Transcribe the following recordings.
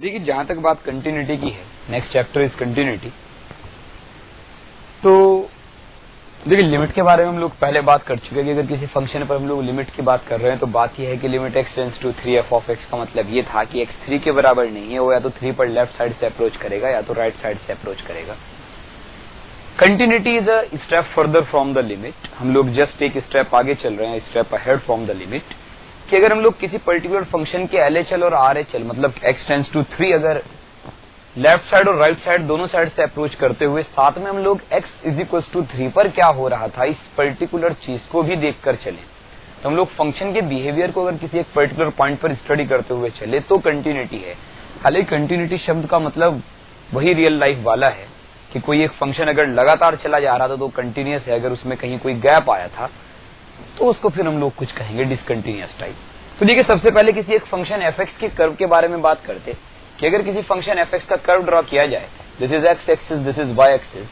देखिए, जहां तक बात कंटिन्यूटी की है, नेक्स्ट चैप्टर इज कंटिन्यूटी। तो देखिए, लिमिट के बारे में हम लोग पहले बात कर चुके हैं कि अगर किसी फंक्शन पर हम लोग लिमिट की बात कर रहे हैं तो बात यह है कि limit x tends to 3 f of x का मतलब ये था कि x 3 के बराबर नहीं है, वो या तो 3 पर लेफ्ट साइड से अप्रोच करेगा या तो राइट साइड से अप्रोच करेगा। Continuity is a step further from the limit. हम लोग जस्ट एक स्टेप आगे चल रहे हैं, step ahead from the limit, कि अगर हम लोग किसी पर्टिकुलर फंक्शन के LHL और RHL मतलब x टेंड्स टू 3 अगर लेफ्ट साइड और राइट साइड दोनों साइड से अप्रोच करते हुए साथ में हम लोग x इज इक्वल टू 3 पर क्या हो रहा था इस पर्टिकुलर चीज को भी देखकर चले, तो हम लोग फंक्शन के बिहेवियर को अगर किसी एक पर्टिकुलर पॉइंट पर स्टडी करते हुए चले तो कंटिन्यूटी है। हालांकि कंटिन्यूटी शब्द का मतलब वही रियल लाइफ वाला है कि कोई एक फंक्शन अगर लगातार चला जा रहा था तो कंटिन्यूअस है, अगर उसमें कहीं कोई गैप आया था तो उसको फिर हम लोग कुछ कहेंगे डिसकंटिन्यूअस टाइप। तो देखिए, सबसे पहले किसी एक फंक्शन fx के कर्व के बारे में बात करते कि अगर किसी फंक्शन fx का कर्व ड्रॉ किया जाए, this is x axis, this is y axis,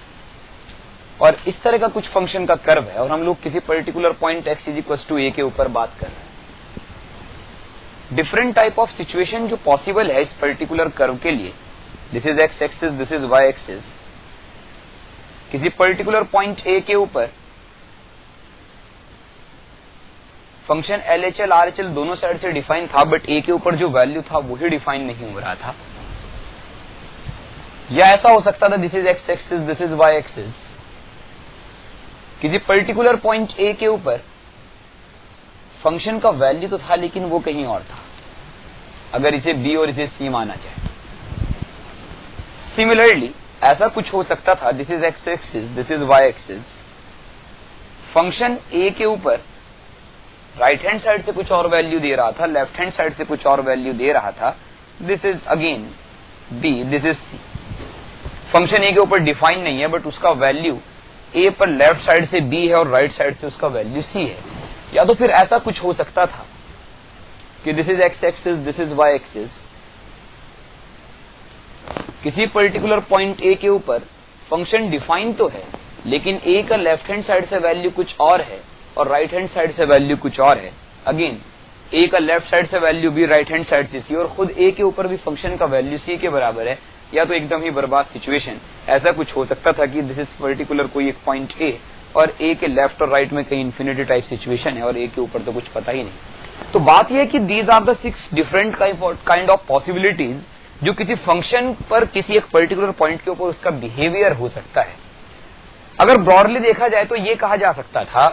और इस तरह का कुछ फंक्शन का कर्व है और हम लोग किसी particular point x is equal to a के ऊपर बात कर रहे हैं। डिफरेंट टाइप ऑफ सिचुएशन जो पॉसिबल है इस पर्टिकुलर कर्व के लिए, this is x axis, this is y axis, किसी पर्टिकुलर पॉइंट a के ऊपर फंक्शन LHL RHL दोनों साइड से डिफाइन था, बट a के ऊपर जो वैल्यू था वही डिफाइन नहीं हो रहा था। या ऐसा हो सकता था this is x axis, this is y axis, किसी पर्टिकुलर पॉइंट a के ऊपर फंक्शन का वैल्यू तो था लेकिन वो कहीं और था, अगर इसे b और इसे c माना जाए। सिमिलरली ऐसा कुछ हो सकता था, this is x axis, this is y axis, function a के ऊपर राइट हैंड साइड से कुछ और वैल्यू दे रहा था, लेफ्ट हैंड साइड से कुछ और वैल्यू दे रहा था, this is again b, this is c। Function a के ऊपर डिफाइन नहीं है बट उसका वैल्यू a पर लेफ्ट साइड से b है और राइट साइड से उसका वैल्यू c है। या तो फिर ऐसा कुछ हो सकता था कि this is x axis, this is y axis, किसी पर्टिकुलर पॉइंट a के ऊपर फंक्शन डिफाइन तो है लेकिन a का लेफ्ट हैंड साइड से वैल्यू कुछ और है और राइट हैंड साइड से वैल्यू कुछ और है। अगेन a का लेफ्ट साइड से वैल्यू भी राइट हैंड साइड से c और खुद a के ऊपर भी फंक्शन का वैल्यू c के बराबर है। या तो एकदम ही बर्बाद सिचुएशन, ऐसा कुछ हो सकता था कि दिस इज पर्टिकुलर कोई एक पॉइंट a और a के लेफ्ट और राइट में कहीं इन्फिनिटी टाइप सिचुएशन है और a के ऊपर तो कुछ पता ही नहीं। तो बात यह है कि these are the 6 different kind of possibilities जो किसी फंक्शन पर किसी एक पर्टिकुलर पॉइंट के ऊपर उसका बिहेवियर हो सकता है। अगर ब्रॉडली देखा जाए तो यह कहा जा सकता था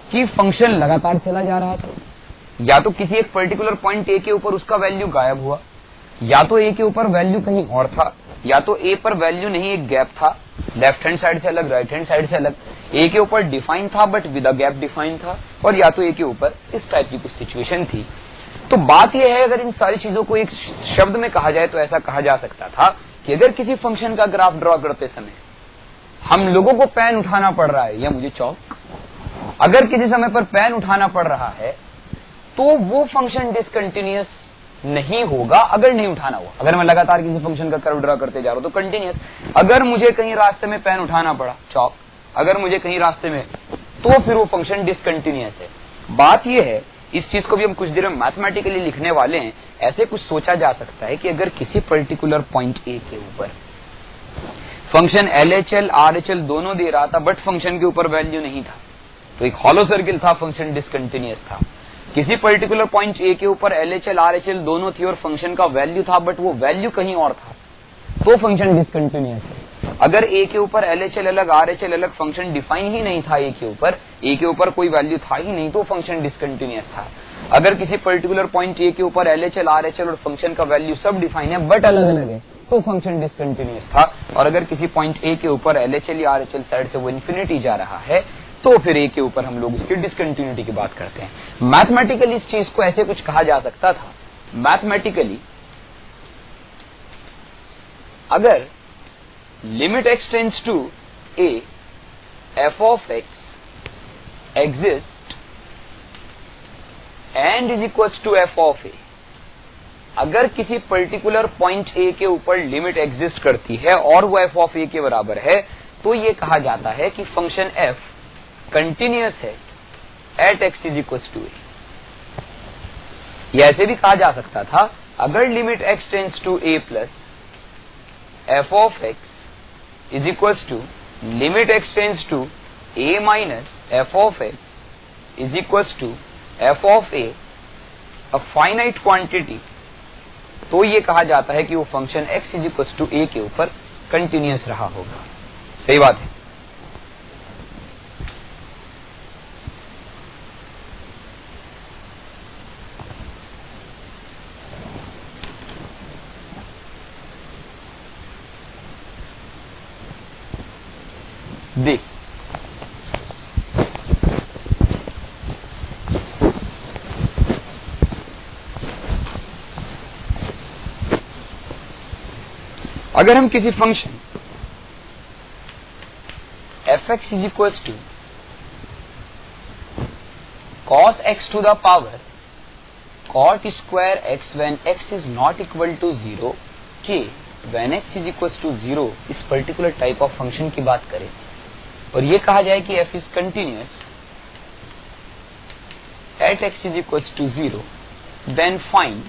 कि फंक्शन लगातार चला जा रहा था, या तो किसी एक पर्टिकुलर पॉइंट a के ऊपर उसका वैल्यू गायब हुआ, या तो a के ऊपर वैल्यू कहीं और था, या तो a पर वैल्यू नहीं एक गैप था, लेफ्ट हैंड साइड से अलग राइट हैंड साइड से अलग, a के ऊपर डिफाइन था but with a gap define था, और या तो a के ऊपर इस टाइप की कुछ सिचुएशन थी। तो बात यह है, अगर इन सारी चीजों को एक शब्द में कहा जाए तो ऐसा कहा जा सकता था कि अगर किसी फंक्शन का ग्राफ ड्रॉ करते समय हम लोगों को पेन उठाना पड़ रहा है या मुझे चौक, अगर किसी समय पर पेन उठाना पड़ रहा है तो वो फंक्शन डिसकंटिन्यूअस नहीं होगा अगर नहीं उठाना हुआ। अगर मैं लगातार किसी फंक्शन का कर्व ड्रा करते जा रहा हूं तो कंटिन्यूअस। अगर मुझे कहीं रास्ते में पेन उठाना पड़ा, चौक, अगर मुझे कहीं रास्ते में, तो फिर वो फंक्शन डिसकंटिन्यूअस है। बात यह है, इस चीज को भी हम कुछ देर में मैथमेटिकली लिखने वाले हैं। ऐसे कुछ सोचा जा सकता है कि अगर किसी पर्टिकुलर पॉइंट a के ऊपर फंक्शन LHL RHL दोनों दे रहा था बट फंक्शन के ऊपर वैल्यू नहीं था, तो एक हॉलो सर्किल था, फंक्शन डिसकंटिन्यूअस था। किसी पर्टिकुलर पॉइंट a के ऊपर LHL RHL दोनों थी और फंक्शन का वैल्यू था बट वो वैल्यू कहीं और था, तो फंक्शन डिसकंटिन्यूअस है। अगर a के ऊपर LHL अलग RHL अलग, फंक्शन डिफाइन ही नहीं था a के ऊपर कोई वैल्यू था ही नहीं, तो फंक्शन डिसकंटिन्यूअस था। अगर किसी पर्टिकुलर पॉइंट a के ऊपर LHL RHL और फंक्शन का वैल्यू सब डिफाइन है बट अलग अलग है, तो फंक्शन डिसकंटिन्यूअस था। और अगर किसी पॉइंट a के ऊपर LHL या RHL साइड से वो इन्फिनिटी जा रहा है तो फिर a के ऊपर हम लोग उसकी डिसकंटिन्यूटी की बात करते हैं। मैथमेटिकली इस चीज को ऐसे कुछ कहा जा सकता था, मैथमेटिकली अगर limit x tends to a f of x exist and is equals to f of a, अगर किसी पर्टिकुलर पॉइंट a के ऊपर लिमिट एग्जिस्ट करती है और वो f ऑफ a के बराबर है, तो ये कहा जाता है कि फंक्शन f कंटिन्यूअस है at x is equal to a। यह ऐसे भी कहा जा सकता था, अगर limit x tends to a plus F of X is equals to limit x tends to a minus F of X is equals to F of a a finite quantity, तो ये कहा जाता है कि वो function x is equals to a के ऊपर continuous रहा होगा। सही बात है। देख, अगर हम किसी function F x is equals to cos X to the power cot square X when X is not equal to 0 के when X is equals to 0 इस पर्टिकुलर टाइप ऑफ फंक्शन की बात करें और ये कहा जाए कि f is continuous at x is equals to 0, then find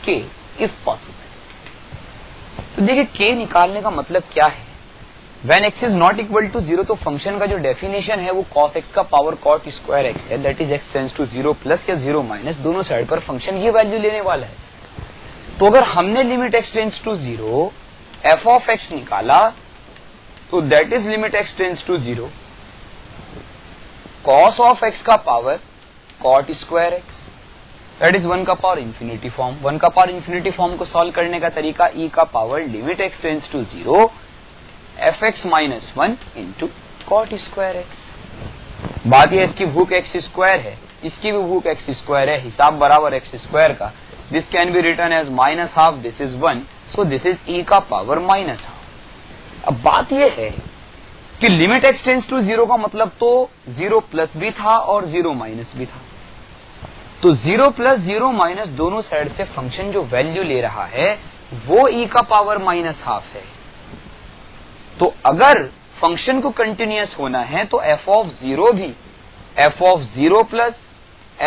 k if possible. तो देखिए k निकालने का मतलब क्या है। When x is not equal to 0 तो फंक्शन का जो डेफिनेशन है वो cos x का पावर cot स्क्वायर x है, that is x tends to 0 plus या 0 माइनस, दोनों साइड पर फंक्शन ये वैल्यू लेने वाला है। तो अगर हमने limit x tends to 0 f of x निकाला तो that is limit x tends to 0 cos of x का power cot square x, that is 1 का पावर इंफिनिटी फॉर्म। 1 का पावर इंफिनिटी फॉर्म को सॉल्व करने का तरीका e का power limit x tends to 0 fx minus 1 into cot square x। बात यह इसकी भूख x स्क्वायर है, इसकी भी भूख x स्क्वायर है, हिसाब बराबर x स्क्वायर का। This can be written as minus half, this is 1, so this is e का पावर माइनस हाफ। अब बात यह है कि लिमिट x टेंड्स टू 0 का मतलब तो 0 प्लस भी था और 0 माइनस भी था। तो 0 प्लस 0 माइनस दोनों साइड से फंक्शन जो वैल्यू ले रहा है वो e का पावर माइनस हाफ है। तो अगर फंक्शन को कंटिन्यूअस होना है तो f ऑफ 0 भी f of 0 plus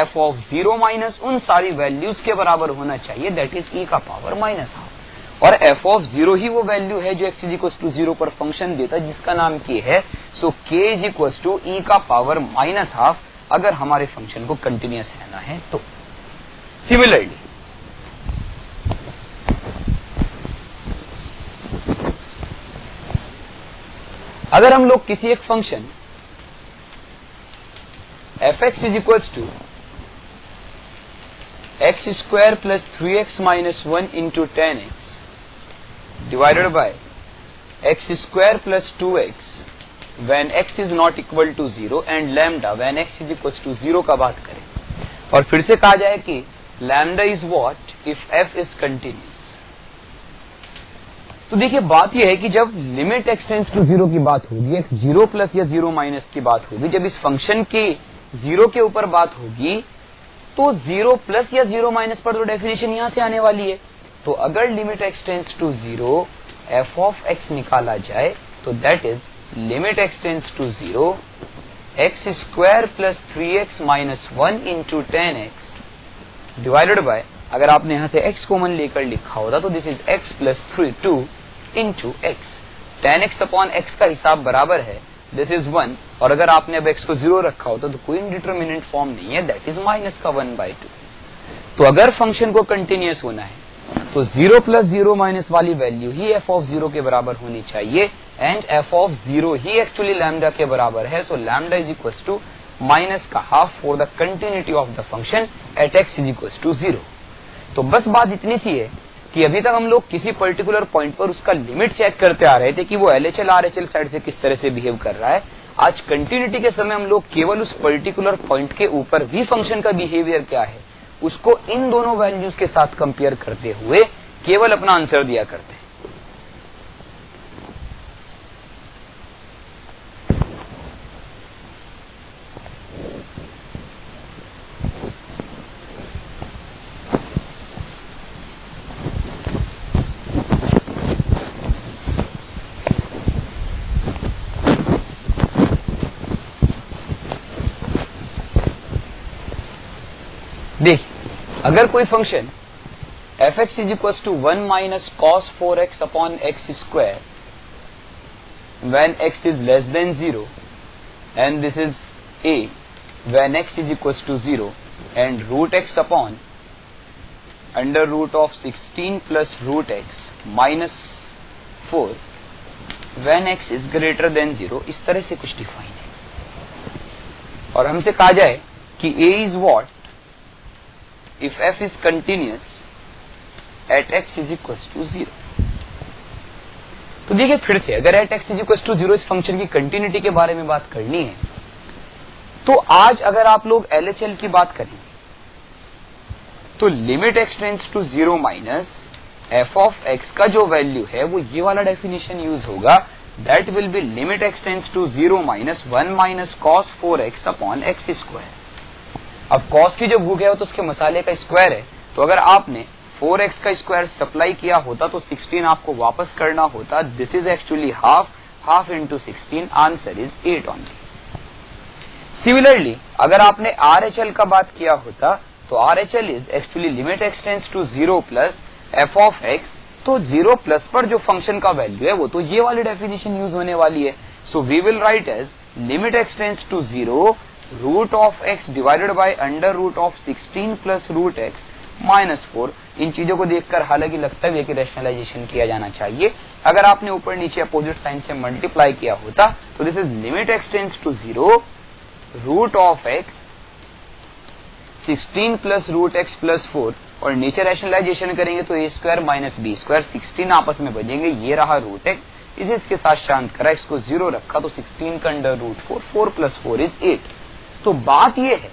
f of 0 minus उन सारी वैल्यूज के बराबर होना चाहिए, दैट इज e का पावर माइनस हाफ। और f ऑफ 0 ही वो वैल्यू है जो x इज इक्वल टू 0 पर फंक्शन देता है जिसका नाम k है। So k is equal to e का पावर माइनस हाफ अगर हमारे फंक्शन को कंटिन्यूअस रहना है तो। सिमिलरली अगर हम लोग किसी एक function F x is equal to x square plus 3x minus 1 into 10x divided by X square plus 2x when x is not equal to 0 and lambda when x is equal to 0 का बात करें और फिर से कहा जाए कि lambda is what if f is continuous. तो देखिए बात यह है कि जब लिमिट x टेंड्स टू 0 की बात होगी, x 0 प्लस या 0 माइनस की बात होगी, जब इस फंक्शन के 0 के ऊपर बात होगी तो 0 प्लस या 0 माइनस पर तो डेफिनेशन यहां से आने वाली है। तो अगर limit x tends to 0 f of x निकाला जाए तो that is limit x tends to 0 x square plus 3x minus 1 into 10x divided by, अगर आपने यहां से x कॉमन लेकर लिखा होता तो this is x plus 2 into x. 10x upon x का हिसाब बराबर है दिस इज 1, और अगर आपने अब x को 0 रखा होता तो कोई इंडिटरमिनेंट फॉर्म नहीं है, दैट इज माइनस का 1/2। तो अगर फंक्शन को कंटिन्यूअस होना है तो 0 प्लस 0 माइनस वाली वैल्यू ही f ऑफ 0 के बराबर होनी चाहिए एंड f ऑफ 0 ही एक्चुअली लैम्डा के बराबर है। So lambda is equal to minus का half for the continuity of the function at x is equal to 0। तो बस बात इतनी सी है कि अभी तक हम लोग किसी पर्टिकुलर पॉइंट पर उसका लिमिट चेक करते आ रहे थे कि वो LHL RHL साइड से किस तरह से बिहेव कर रहा है। आज कंटिन्यूटी के समय हम लोग केवल उस पर्टिकुलर पॉइंट के ऊपर भी फंक्शन का बिहेवियर क्या है उसको इन दोनों वैल्यूज के साथ कंपेयर करते हुए केवल अपना आंसर दिया करते हैं। देख, अगर कोई function fx is equals to 1 minus cos 4x upon x square when x is less than 0, and this is a when x is equals to 0, and root x upon under root of 16 plus root x minus 4 when x is greater than 0, इस तरह से कुछ define है। और हमसे कहा जाए कि a is what if f is continuous at x is equals to 0। तो देखिए फिर से, अगर at x is equals to 0 इस फंक्शन की कंटिन्यूटी के बारे में बात करनी है, तो आज अगर आप लोग LHL की बात करें तो limit x tends to 0 minus f of x का जो वैल्यू है वो ये वाला डेफिनेशन यूज होगा, that will be limit x tends to 0 minus 1 minus cos 4x upon x square. अब cos की जो भूख है वो तो उसके मसाले का स्क्वायर है, तो अगर आपने 4x का स्क्वायर सप्लाई किया होता तो 16 आपको वापस करना होता। This is actually half into 16, answer is 8 only. Similarly अगर आपने RHL का बात किया होता तो RHL is actually limit x tends to 0 plus f of x, तो 0 प्लस पर जो फंक्शन का वैल्यू है वो तो ये वाली डेफिनेशन यूज होने वाली है। So we will write as limit x tends to 0 root of x divided by under root of 16 plus root x minus 4। इन चीजों को देखकर हालांकि लगता है कि रैशनलाइजेशन किया जाना चाहिए। अगर आपने ऊपर नीचे अपोजिट साइन से मल्टीप्लाई किया होता तो this is limit x tends to 0 root of x 16 plus root x plus 4, और नीचे रैशनलाइजेशन करेंगे तो a square minus B square 16 आपस में बनेंगे, ये रहा रूट x, इसे इसके साथ शांत करा, इसको 0 रखा तो 16 का अंडर रूट 4, 4 प्लस 4 इज 8। तो बात ये है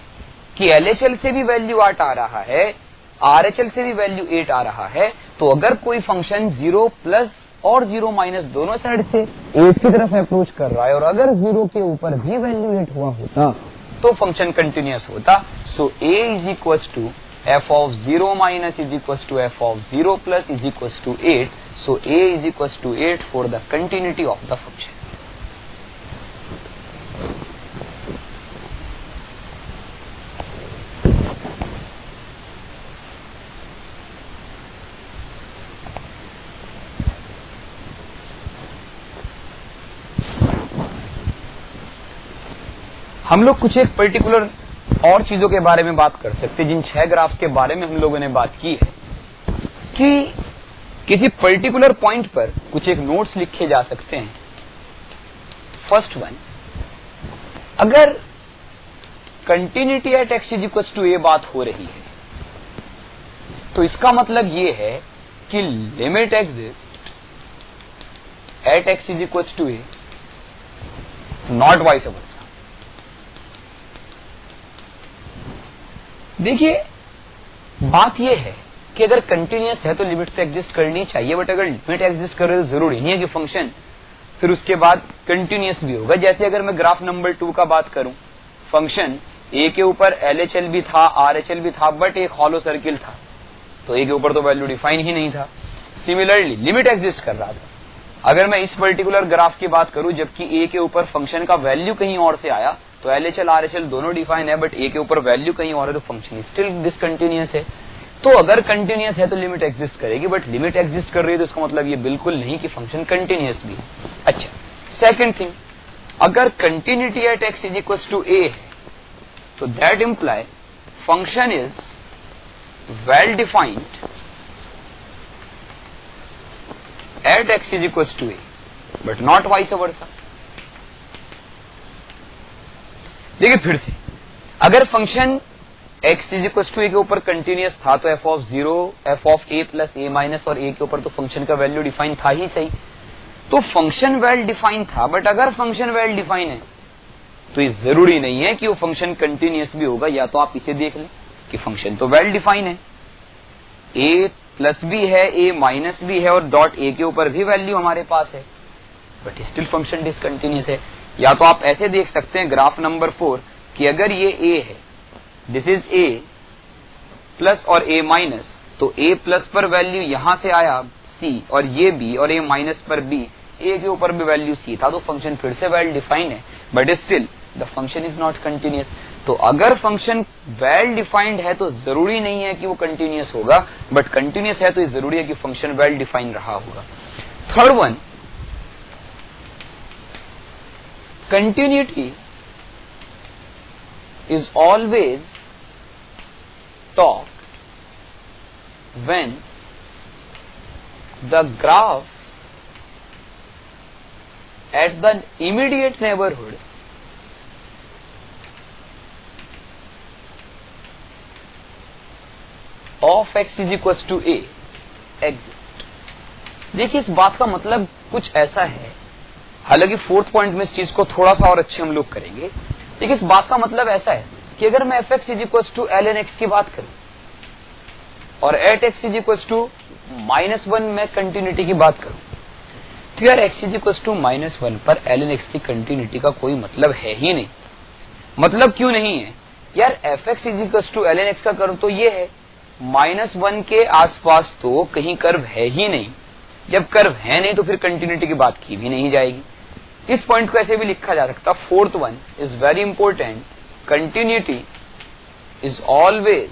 कि LHL से भी वैल्यू 8 आ रहा है, RHL से भी वैल्यू 8 आ रहा है, तो अगर कोई फंक्शन 0 प्लस और 0 माइनस दोनों साइड से 8 की तरफ अप्रोच कर रहा है और अगर 0 के ऊपर भी वैल्यू 8 हुआ होता तो फंक्शन कंटिन्यूअस होता। So a is equals to f of 0 minus is equals to f of 0 plus is equals to 8। So a is equals to 8 for the continuity of the function. हम लोग कुछ एक पर्टिकुलर और चीजों के बारे में बात कर सकते हैं, जिन 6 ग्राफ्स के बारे में हम लोगों ने बात की है कि किसी पर्टिकुलर पॉइंट पर कुछ एक नोट्स लिखे जा सकते हैं। फर्स्ट वन, अगर continuity at x is equals to a बात हो रही है तो इसका मतलब ये है कि limit exist at x is equals to a, not vice versa. देखिए बात यह है कि अगर कंटिन्यूअस है तो लिमिट तो एग्जिस्ट करनी चाहिए, बट अगर लिमिट एग्जिस्ट कर रहे तो जरूरी नहीं है कि फंक्शन फिर उसके बाद कंटिन्यूअस भी होगा। जैसे अगर मैं ग्राफ नंबर 2 का बात करूं, फंक्शन a के ऊपर LHL भी था, RHL भी था, बट एक हॉलो सर्किल था, तो a के ऊपर तो वैल्यू डिफाइन ही नहीं था। सिमिलरली लिमिट एग्जिस्ट कर रहा था। अगर मैं इस पर्टिकुलर ग्राफ की बात करूं जबकि a के ऊपर फंक्शन का वैल्यू कहीं और से आया, तो LHL RHL दोनों डिफाइन है, बट a के ऊपर वैल्यू कहीं और है तो फंक्शन स्टिल डिसकंटिन्यूअस है। तो अगर कंटिन्यूअस है तो लिमिट एग्जिस्ट करेगी, बट लिमिट एग्जिस्ट कर रही है तो इसका मतलब ये बिल्कुल नहीं कि फंक्शन कंटिन्यूअस भी है। अच्छा, सेकंड थिंग, अगर continuity at x is equals to a है तो that imply function is well defined at x is equals to a, but not vice versa. देखिए फिर से, अगर function x is equal to a के ऊपर continuous था तो f of 0, f of a plus a minus और a के ऊपर तो फंक्शन का वैल्यू डिफाइन था ही सही, तो फंक्शन वेल डिफाइन था। बट अगर फंक्शन वेल डिफाइन है तो ये जरूरी नहीं है कि वो फंक्शन कंटिन्यूअस भी होगा। या तो आप इसे देख लें कि फंक्शन तो वेल डिफाइन है, a प्लस भी है, a माइनस भी है, और डॉट a के ऊपर भी वैल्यू हमारे पास है, बट स्टिल फंक्शन डिसकंटिन्यूअस है। या तो आप ऐसे देख सकते हैं ग्राफ नंबर 4 कि अगर ये a है, दिस इज a प्लस और a माइनस, तो a प्लस पर वैल्यू यहां से आया c, और ये b, और a माइनस पर b, a के ऊपर भी वैल्यू c था, तो फंक्शन फिर से वेल डिफाइन है, but still the function is not continuous. तो अगर फंक्शन वेल डिफाइंड है तो जरूरी नहीं है कि वो कंटिन्यूअस होगा, बट कंटिन्यूअस है तो ये जरूरी है कि फंक्शन वेल डिफाइंड रहा होगा। Third one, continuity is always talked when the graph at the immediate neighborhood of x is equals to a exist। देखिए इस बात का मतलब कुछ ऐसा है, हालांकि फोर्थ पॉइंट में इस चीज को थोड़ा सा और अच्छे हम लोग करेंगे, लेकिन इस बात का मतलब ऐसा है कि अगर मैं fx is equal to ln x की बात करूं और at x is equal to -1 में कंटिन्यूटी की बात करूं, तो यार x इज इक्वल टू -1 पर ln x की कंटिन्यूटी का कोई मतलब है ही नहीं। मतलब क्यों नहीं है यार, fx is equal to ln x का कर्व तो ये है, -1 के आसपास तो कहीं कर्व है ही नहीं। जब कर्व है नहीं तो फिर कंटिन्यूटी की बात की भी नहीं जाएगी। इस पॉइंट को ऐसे भी लिखा जा सकता, fourth one is very important, continuity is always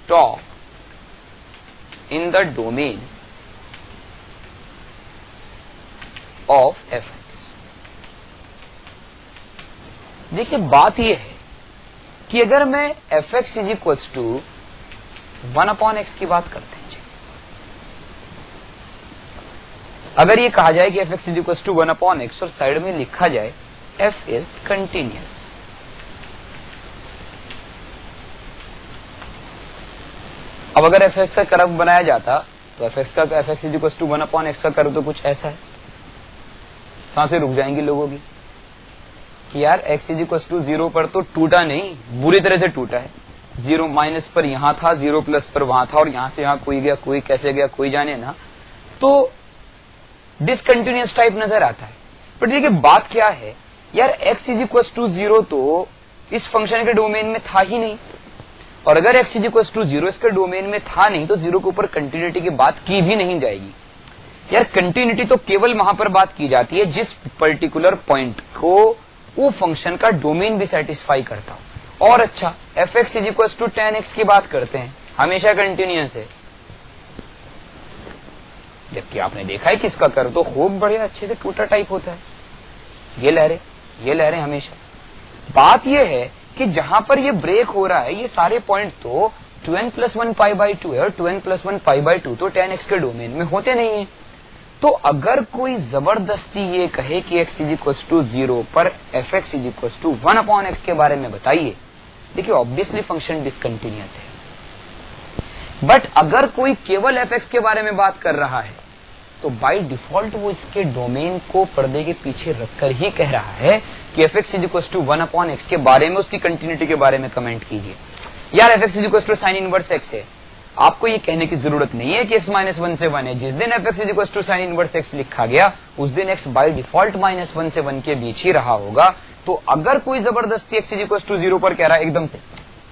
talk in the domain of fx। देखिए बात यह है कि अगर मैं fx is equal to 1/x की बात करते हैं, अगर ये कहा जाए कि fx is equal to 1/x और साइड में लिखा जाए f इज कंटिन्यूअस, अब अगर fx का कर्व बनाया जाता तो fx is equal to 1/x का कर्व तो कुछ ऐसा है। सांसें रुक जाएंगी लोगों की कि यार x इज इक्वल टू 0 पर तो टूटा नहीं, बुरी तरह से टूटा है। 0 माइनस पर यहां था, 0 प्लस पर वहां था, और यहां से यहां कोई गया, कोई कैसे गया कोई जाने ना, तो डिसकंटिन्यूअस टाइप नजर आता है। पर देखिए बात क्या है यार, x इज इक्वल टू 0 तो इस फंक्शन के डोमेन में था ही नहीं, और अगर x इज इक्वल टू 0 इसके डोमेन में था नहीं तो 0 के ऊपर कंटिन्यूटी की बात की भी नहीं जाएगी। यार कंटिन्यूटी तो केवल वहां पर बात की जाती है जिस पर्टिकुलर पॉइंट को वो फंक्शन का डोमेन भी सेटिस्फाई करता हो। और अच्छा, fx is equal to 10x की बात करते हैं, हमेशा कंटिन्यूअस है, जबकि आपने देखा है कि इसका कर्व तो खूब बढ़िया अच्छे से टूटा टाइप होता है। ये लहरें हमेशा। बात यह है कि जहां पर ये ब्रेक हो रहा है, ये सारे पॉइंट तो 2n + 1 π/2 है और 2n + 1 π/2 तो 10x के डोमेन में होते नहीं है। तो अगर कोई जबरदस्ती ये कहे कि x इज इक्वल टू 0 पर fx is equal to 1/x के बारे में बताइए, देखिए ऑब्वियसली फंक्शन डिसकंटिन्यूअस है। बट अगर कोई केवल fx के बारे में बात कर रहा है तो बाय डिफॉल्ट वो इसके डोमेन को पर्दे के पीछे रखकर ही कह रहा है कि fx is equal to 1/x के बारे में, उसकी कंटिन्यूटी के बारे में कमेंट कीजिए। यार fx is equal to sine inverse x है, आपको ये कहने की जरूरत नहीं है कि x -1 से 1 है। जिस दिन fx is equal to sine inverse x लिखा गया उस दिन x बाय डिफॉल्ट -1 से 1 के बीच ही रहा होगा। तो अगर कोई जबरदस्ती x इज इक्वल टू 0 पर कह रहा है एकदम से,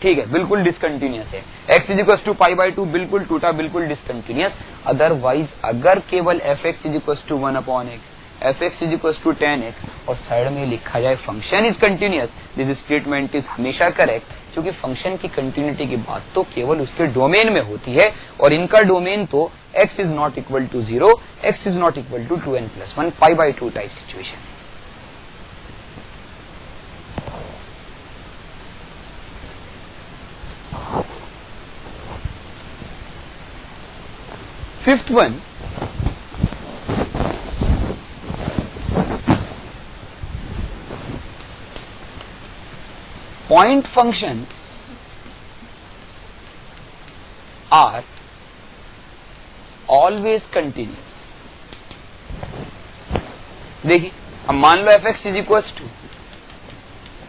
ठीक है, बिल्कुल डिसकंटिन्यूअस है। x इज इक्वल टू π/2 बिल्कुल टूटा, बिल्कुल डिसकंटिन्यूअस। अदरवाइज अगर केवल fx is equal to 1/x, fx is equal to 10x और साइड में लिखा जाए function is continuous, this statement is हमेशा करेक्ट, क्योंकि फंक्शन की कंटिन्यूटी की बात तो केवल उसके डोमेन में होती है, और इनका डोमेन तो x is not equal to 0, x is not equal to 2n + 1 π/2 type situation है। Fifth one, point functions are always continuous। देखिए अब मान लो fx is equal to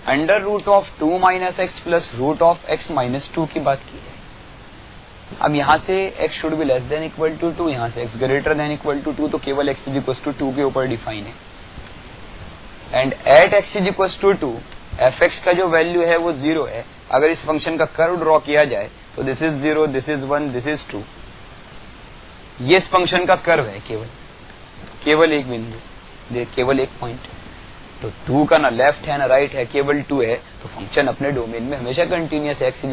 √2 - x + √x - 2 की बात की है। अब यहां से x should be less than equal to 2, यहां से x greater than equal to 2, तो केवल x इज इक्वल टू 2 के ऊपर डिफाइन है। And at x is equal to 2 fx का जो वैल्यू है वो 0 है। अगर इस फंक्शन का कर्व ड्रॉ किया जाए तो this is 0, this is 1, this is 2, ये इस फंक्शन का कर्व है, केवल एक बिंदु, केवल एक पॉइंट। तो 2 का ना लेफ्ट है ना राइट है, केवल 2 है, तो फंक्शन अपने डोमेन में हमेशा कंटिन्यूअस है। x =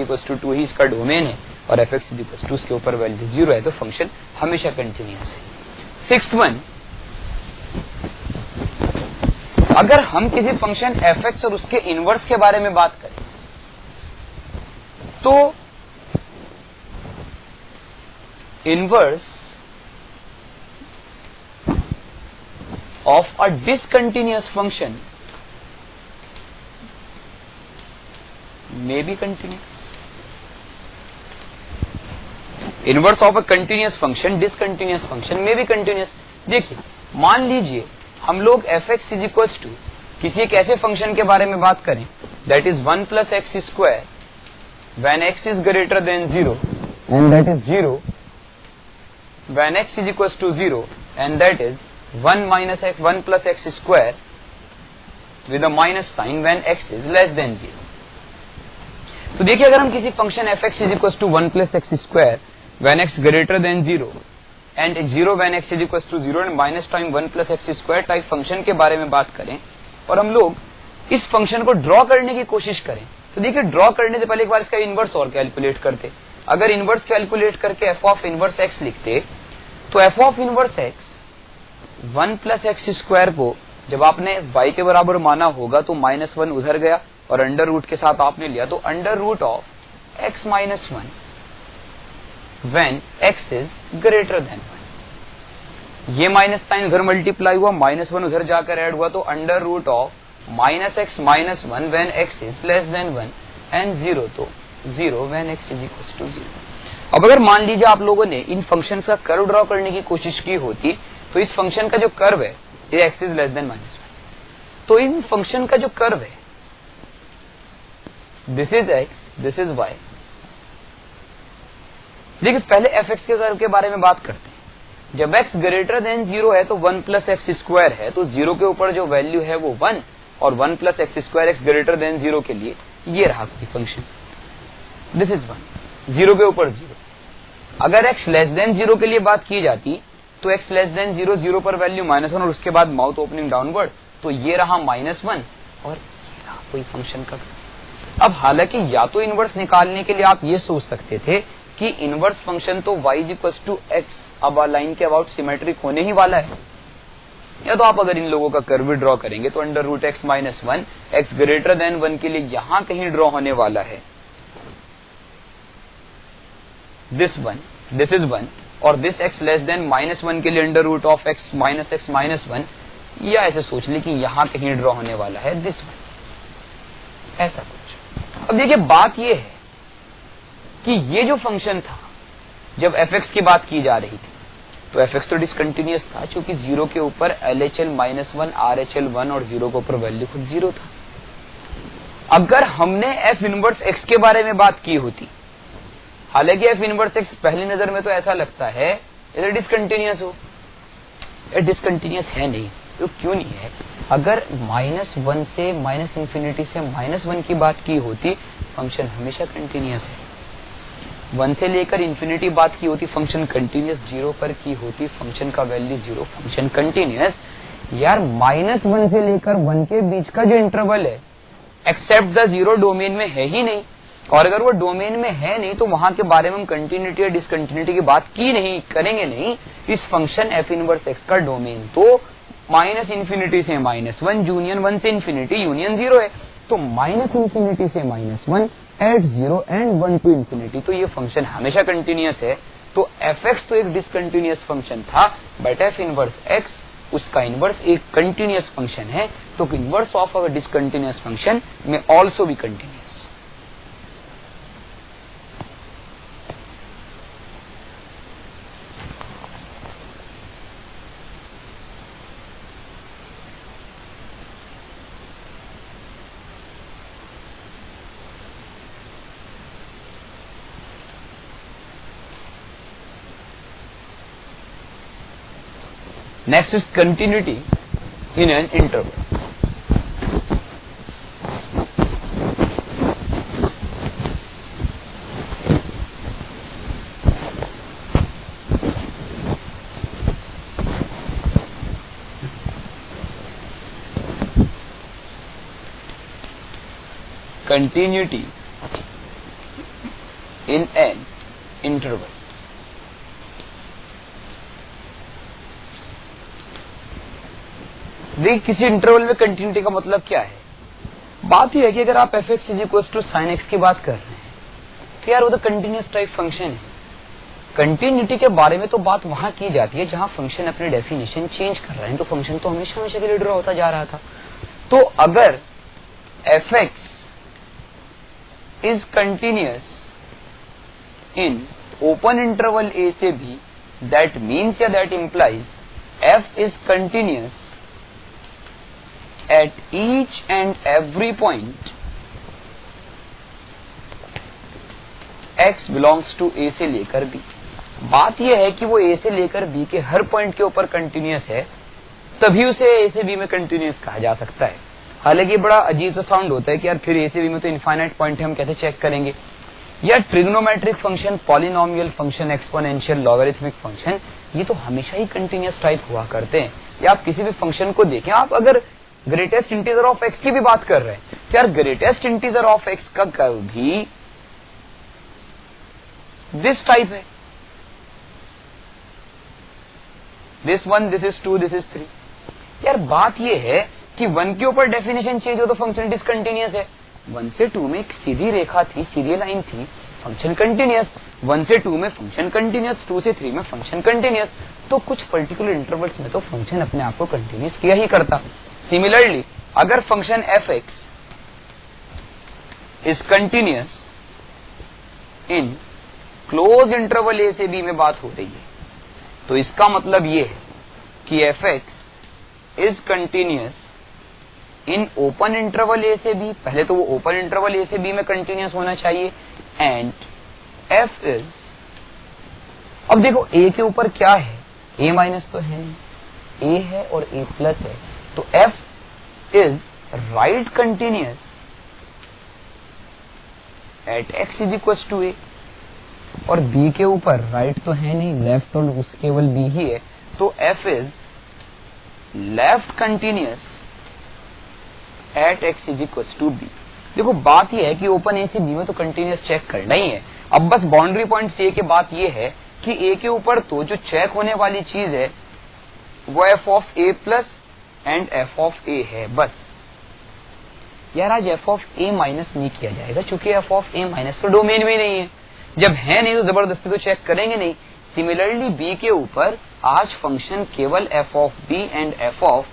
2 ही इसका डोमेन है और fx = उसके ऊपर वैल्यू 0 है, तो फंक्शन हमेशा कंटिन्यूअस है। 6th वन, अगर हम किसी फंक्शन fx और उसके इनवर्स के बारे में बात करें तो inverse of a discontinuous function may be continuous. Inverse of a continuous function, discontinuous function may be continuous. देखिए, मान लीजिए हम लोग fx = किसी एक ऐसे फंक्शन के बारे में बात करें that is 1 + x² when x is greater than 0 and that is 0 when x = 0 and that is 1 + x² with a minus sign when x is less than 0. तो देखिए, अगर हम किसी function fx = 1 + x² when x greater than 0 and 0 when x = 0 and minus time 1 + x² type function के बारे में बात करें और हम लोग इस फंक्शन को ड्रॉ करने की कोशिश करें, तो देखिए ड्रॉ करने से पहले एक बार इसका इनवर्स और कैलकुलेट करते। अगर इनवर्स कैलकुलेट करके f(−1) लिखते तो f(−1) 1 + x² को जब आपने y के बराबर माना होगा तो -1 उधर गया और अंडर रूट के साथ आपने लिया तो √(x−1) when x is greater than 1, ये माइनस साइन उधर मल्टीप्लाई हुआ, -1 उधर जाकर ऐड हुआ तो √(−x−1) when x is less than 1 and 0 तो 0 when x = 0। अब अगर मान लीजिए आप लोगों ने इन फंक्शन का कर्व ड्रॉ करने की कोशिश की होती तो इस फंक्शन का जो कर्व है ये x is less than -1, तो इन फंक्शन का जो कर्व है this is x, this is y। देखिए पहले fx के कर्व के बारे में बात करते हैं। जब x greater than 0 है तो 1 + x² है, तो 0 के ऊपर जो वैल्यू है वो 1 और 1 + x² x greater than 0 के लिए ये रहा कोई फंक्शन, दिस इज 1, 0 के ऊपर 0। अगर x लेस देन 0 के लिए बात की जाती तो x लेस देन 0, 0 पर वैल्यू -1 और उसके बाद माउथ ओपनिंग डाउनवर्ड, तो ये रहा -1 और ये रहा कोई फंक्शन का। अब हालांकि या तो इनवर्स निकालने के लिए आप ये सोच सकते थे कि इनवर्स फंक्शन तो y = x अब लाइन के अबाउट सिमेट्रिक होने ही वाला है, या तो आप अगर इन लोगों का कर्व ड्रॉ करेंगे तो √(x−1) x greater than 1 के लिए यहां कहीं ड्रॉ होने वाला है दिस इज 1 और दिस x लेस देन -1 के लिए √(x−x−1), या ऐसे सोच ले कि यहां कहीं ड्रॉ होने वाला है दिस 1, ऐसा कुछ। अब देखिए बात यह है कि ये जो फंक्शन था जब fx की बात की जा रही थी तो fx तो डिसकंटिन्यूअस था क्योंकि 0 के ऊपर LHL-1 RHL-1 और 0 के ऊपर वैल्यू खुद 0 था। अगर हमने f इनवर्स x के बारे में बात की होती, हालांकि f इनवर्स x पहली नजर में तो ऐसा लगता है इधर डिसकंटिन्यूअस हो, ये डिसकंटिन्यूअस है नहीं, तो क्यों नहीं है? अगर -1 से -∞ से -1 की बात की होती फंक्शन हमेशा कंटिन्यूअस है, 1 से लेकर इंफिनिटी बात की होती फंक्शन कंटिन्यूअस, 0 पर की होती फंक्शन का वैल्यू 0, फंक्शन कंटिन्यूअस। यार -1 से लेकर 1 के बीच का जो इंटरवल है एक्सेप्ट द 0 डोमेन में है ही नहीं, और अगर वो डोमेन में है नहीं तो वहां के बारे में हम कंटिन्यूटी या डिसकंटिन्यूटी की बात करेंगे नहीं। इस फंक्शन f इनवर्स x का डोमेन तो -∞ से -1 यूनियन 1 से इंफिनिटी यूनियन 0 है, तो -∞ से -1 एट 0 एंड 1 to इंफिनिटी, तो ये फंक्शन हमेशा कंटिन्यूअस है। तो fx तो एक डिसकंटिन्यूअस फंक्शन था, बट f इनवर्स x उसका इनवर्स एक कंटिन्यूअस फंक्शन है, तो inverse of a discontinuous function में ऑल्सो भी continuous. Next is continuity in an interval. continuity in an interval. देखिए किसी इंटरवल में कंटिन्यूटी का मतलब क्या है? बात यह है कि अगर आप fx = sin x की बात कर रहे हैं तो यार वो तो कंटिन्यूस टाइप फंक्शन है। कंटिन्यूटी के बारे में तो बात वहां की जाती है जहां फंक्शन अपने डेफिनेशन चेंज कर रहे हैं, तो फंक्शन तो हमेशा हमेशा के लिए ड्रॉ होता जा रहा था। तो अगर fx is continuous in open interval a से b, दैट मीन्स या that implies f is continuous at each and every point x belongs to a से लेकर b। बात यह है कि वो a से लेकर b के हर पॉइंट के ऊपर कंटिन्यूस है, तभी उसे a से b में कंटिन्यूस कहा जा सकता है। हालांकि बड़ा अजीब सा साउंड होता है कि यार फिर a से b में तो इनफाइनाइट पॉइंट है, हम कैसे चेक करेंगे? या trigonometric function, polynomial function, exponential, logarithmic function, ये तो हमेशा ही कंटिन्यूस टाइप हुआ करते हैं। या आप किसी भी फंक्शन को देखें, आप अगर ग्रेटेस्ट इंटीजर ऑफ x की भी बात कर रहे हैं तो यार ग्रेटेस्ट इंटीजर ऑफ x का कर्व भी दिस टाइप है, this 1, this is 2, this is 3। यार बात यह है कि 1 के ऊपर डेफिनेशन चेंज हो तो फंक्शन डिसकंटिन्यूअस है। 1 से 2 में एक सीधी रेखा थी, सीधी लाइन थी, फंक्शन कंटिन्यूअस। 1 से 2 में फंक्शन कंटिन्यूअस, 2 से 3 में फंक्शन कंटिन्यूअस। तो कुछ पर्टिकुलर इंटरवल्स में तो फंक्शन अपने आप को कंटिन्यूअस किया ही करता। सिमिलरली अगर function fx is continuous in close interval a से b में बात हो रही है, तो इसका मतलब यह है कि fx is continuous in open interval a से b। पहले तो वो ओपन इंटरवल a से b में कंटिन्यूअस होना चाहिए। एंड f इज, अब देखो a के ऊपर क्या है? a माइनस तो है नहीं, a है और a प्लस है, तो f is right continuous at x = a। और b के ऊपर राइट तो है नहीं, लेफ्ट और उस केवल b ही है, तो f is left continuous at x = b। देखो बात यह है कि ओपन a से b में तो कंटिन्यूअस चेक करना ही है। अब बस बाउंड्री पॉइंट से के बात यह है कि a के ऊपर तो जो चेक होने वाली चीज है वो f of a plus and f of a है, बस। यार आज f ऑफ a माइनस नहीं किया जाएगा क्योंकि f ऑफ a माइनस तो डोमेन में नहीं है। जब है नहीं तो जबरदस्ती तो चेक करेंगे नहीं। सिमिलरली b के ऊपर आज फंक्शन केवल f of b and f of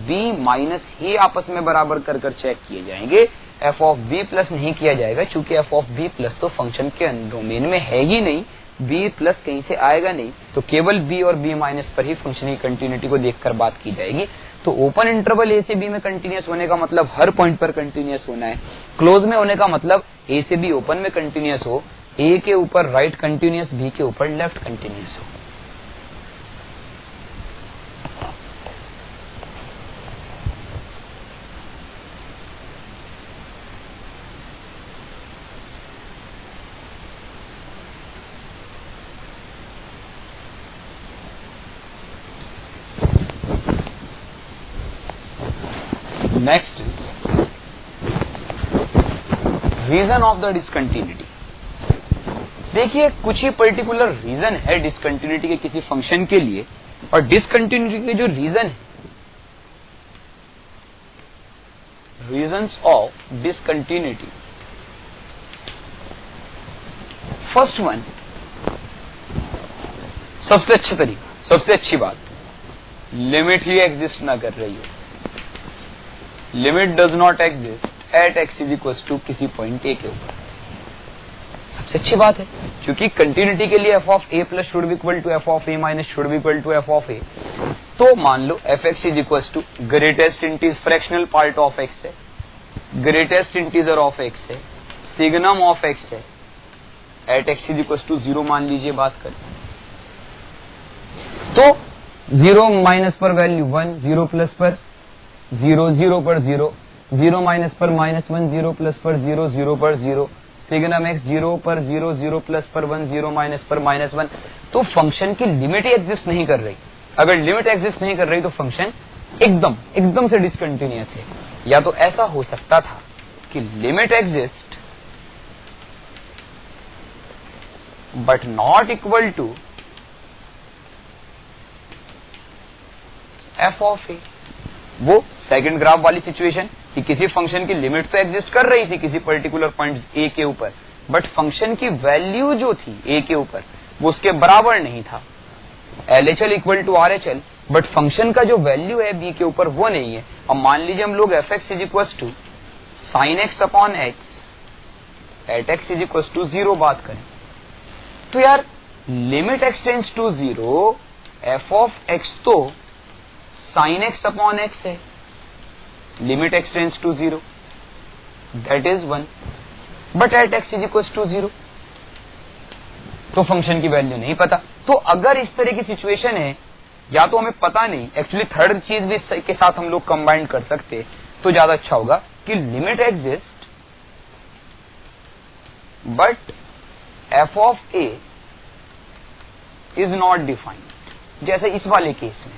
b minus ही आपस में बराबर कर कर चेक किए जाएंगे। f ऑफ b प्लस नहीं किया जाएगा क्योंकि f ऑफ b प्लस तो फंक्शन के डोमेन में है ही नहीं, b प्लस कहीं से आएगा नहीं, तो केवल b और b माइनस पर ही फंक्शन की कंटिन्यूटी को देखकर बात की जाएगी। तो ओपन इंटरवल a से b में कंटिन्यूअस होने का मतलब हर पॉइंट पर कंटिन्यूअस होना है। क्लोज में होने का मतलब a से b ओपन में कंटिन्यूअस हो, a के ऊपर राइट कंटिन्यूअस, b के ऊपर लेफ्ट कंटिन्यूअस हो। Next is region of the discontinuity. देखिए कुछ ही पर्टिकुलर रीजन है डिसकंटिन्यूटी के किसी फंक्शन के लिए, और डिसकंटिन्यूटी के जो रीजन है, reasons of discontinuity. First one, सबसे अच्छा तरीका, सबसे अच्छी बात, लिमिट ही एग्जिस्ट ना कर रही हो। Limit does not exist at x = किसी पॉइंट a के ऊपर, सबसे अच्छी बात है क्योंकि कंटिन्यूटी के लिए f of a plus should be equal to f of a minus should be equal to f of a। तो मान लो fx = greatest integer fractional part of x है, ग्रेटेस्ट इंटीजर ऑफ x है, signum of x है, at x = 0 मान लीजिए बात करें तो 0 माइनस पर वैल्यू 1, 0 प्लस पर 0, 0 पर 0, 0 माइनस पर -1, 0 प्लस पर 0, 0 पर 0, सिग्नम x 0 पर 0, 0 प्लस पर 1, 0 माइनस पर -1। तो फंक्शन की लिमिट ही एग्जिस्ट नहीं कर रही। अगर लिमिट एग्जिस्ट नहीं कर रही तो फंक्शन एकदम से डिसकंटिन्यूअस है। या तो ऐसा हो सकता था कि limit exist but not equal to F of a. वो सेकंड ग्राफ वाली सिचुएशन कि किसी फंक्शन की लिमिट तो एग्जिस्ट कर रही थी किसी पर्टिकुलर पॉइंट ए के ऊपर, बट फंक्शन की वैल्यू जो थी ए के ऊपर वो उसके बराबर नहीं था। LHL equal to RHL, but function का जो वैल्यू है बी के ऊपर वो नहीं है। अब मान लीजिए हम लोग fx is equal to sine x upon x at x is equal to 0 बात करें, तो यार limit x tends to 0 f of x तो साइन एक्स अपॉन एक्स है, limit x tends to 0 that is 1, but at x is equal to 0 तो function की value नहीं पता। तो अगर इस तरह की सिचुएशन है, या तो हमें पता नहीं, एक्चुअली थर्ड चीज भी के साथ हम लोग कंबाइन कर सकते तो ज्यादा अच्छा होगा कि limit exist but f of A is not defined. जैसे इस वाले केस में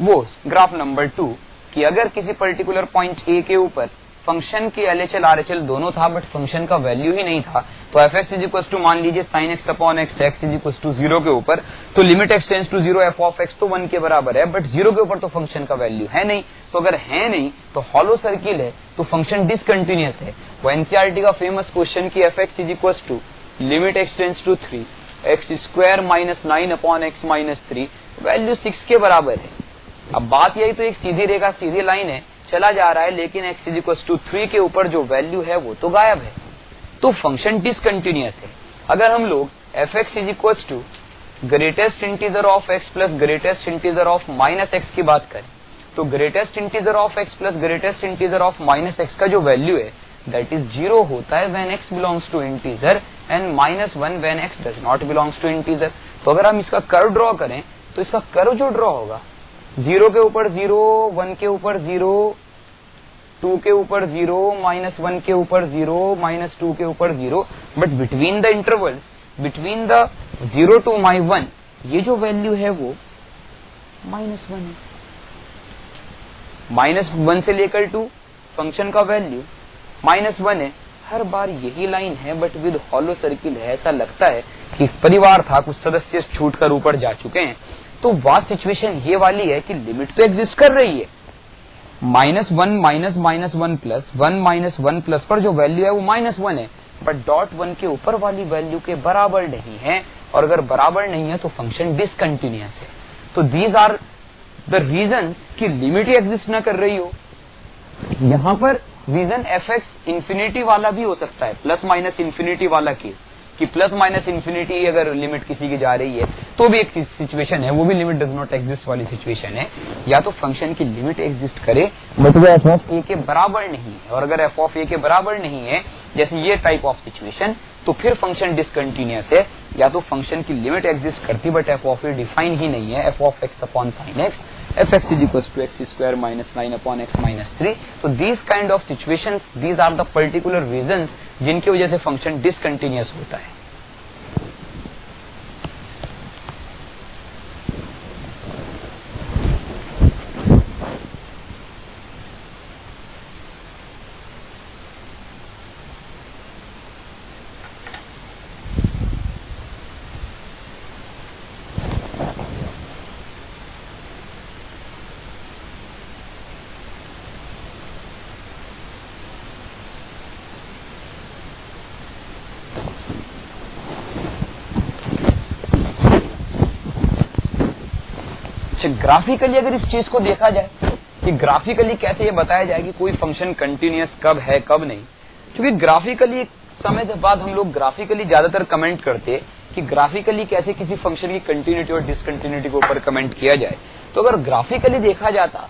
वो ग्राफ नंबर 2 कि अगर किसी पर्टिकुलर पॉइंट ए के ऊपर फंक्शन की LHL RHL दोनों था बट फंक्शन का वैल्यू ही नहीं था, तो f x is equal to मान लीजिए sine x upon x x is equal to 0 के ऊपर, तो limit x tends to 0 f of x तो 1 के बराबर है, बट 0 के ऊपर तो फंक्शन का वैल्यू है नहीं। तो अगर है नहीं तो हॉलो सर्किल है, तो फंक्शन डिसकंटिन्यूअस है। वो एनसीईआरटी का फेमस क्वेश्चन की f x is equal to limit x tends to 3 x square minus 9 upon x minus 3 value 6 के बराबर है। अब बात यही तो एक सीधी रेखा सीधी लाइन है, चला जा रहा है, लेकिन x इज इक्वल टू 3 के ऊपर जो वैल्यू है वो तो गायब है, तो फंक्शन डिसकंटिन्यूअस है। अगर हम लोग f x is equal to greatest integer of x plus greatest integer of minus x की बात करें, तो greatest integer of x plus greatest integer of minus x का जो वैल्यू है दैट इज 0 होता है when x belongs to integer and minus 1 when x does not belongs to integer. तो अगर हम इसका कर्व ड्रॉ करें तो इसका कर्व जो ड्रॉ होगा 0 के ऊपर 0, 1 के ऊपर 0, 2 के ऊपर 0, माइनस 1 के ऊपर 0, माइनस 2 के ऊपर 0, but between the intervals between the 0 to my 1 ये जो वैल्यू है वो माइनस 1 है। माइनस 1 से लेकर 2 फंक्शन का वैल्यू माइनस 1 है। हर बार यही लाइन है बट विद हॉलो सर्किल है। ऐसा लगता है कि परिवार था, कुछ सदस्य छूटकर ऊपर जा चुके हैं। तो वह सिचुएशन ये वाली है कि लिमिट तो एग्जिस्ट कर रही है, -1 minus minus 1 plus 1 minus 1 plus पर जो वैल्यू है वो -1 है, बट डॉट 1 के ऊपर वाली वैल्यू के बराबर नहीं है, और अगर बराबर नहीं है तो फंक्शन डिसकंटिन्यूअस है। तो दीज आर द रीजन कि लिमिट ही एग्जिस्ट ना कर रही हो। यहां पर रीजन एफ एक्स इंफिनिटी वाला भी हो सकता है, प्लस माइनस इंफिनिटी वाला केस कि प्लस माइनस इंफिनिटी अगर लिमिट किसी की जा रही है तो भी एक सिचुएशन है, वो भी लिमिट डज नॉट एग्जिस्ट वाली सिचुएशन है। या तो फंक्शन की लिमिट एग्जिस्ट करे बट वो एफ ऑफ ए के बराबर नहीं है, और अगर एफ ऑफ ए के बराबर नहीं है जैसे ये टाइप ऑफ सिचुएशन, तो फिर फंक्शन डिसकंटिन्यूअस है। या तो फंक्शन की लिमिट एग्जिस्ट करती but f of a define ही नहीं है, f of x upon sine x, f x is equal to x square minus 9 upon x minus 3। तो these kind of situations, these are the particular reasons जिनकी वजह से function discontinuous होता है। Graphically अगर इस चीज को देखा जाए कि ग्राफिकली कैसे ये बताया जाए कि कोई फंक्शन कंटिन्यूअस कब है कब नहीं, क्योंकि ग्राफिकली समय के बाद हम लोग ग्राफिकली ज्यादातर कमेंट करते कि ग्राफिकली कैसे किसी फंक्शन की कंटिन्यूटी और डिसकंटिन्यूटी के ऊपर कमेंट किया जाए। तो अगर ग्राफिकली देखा जाता,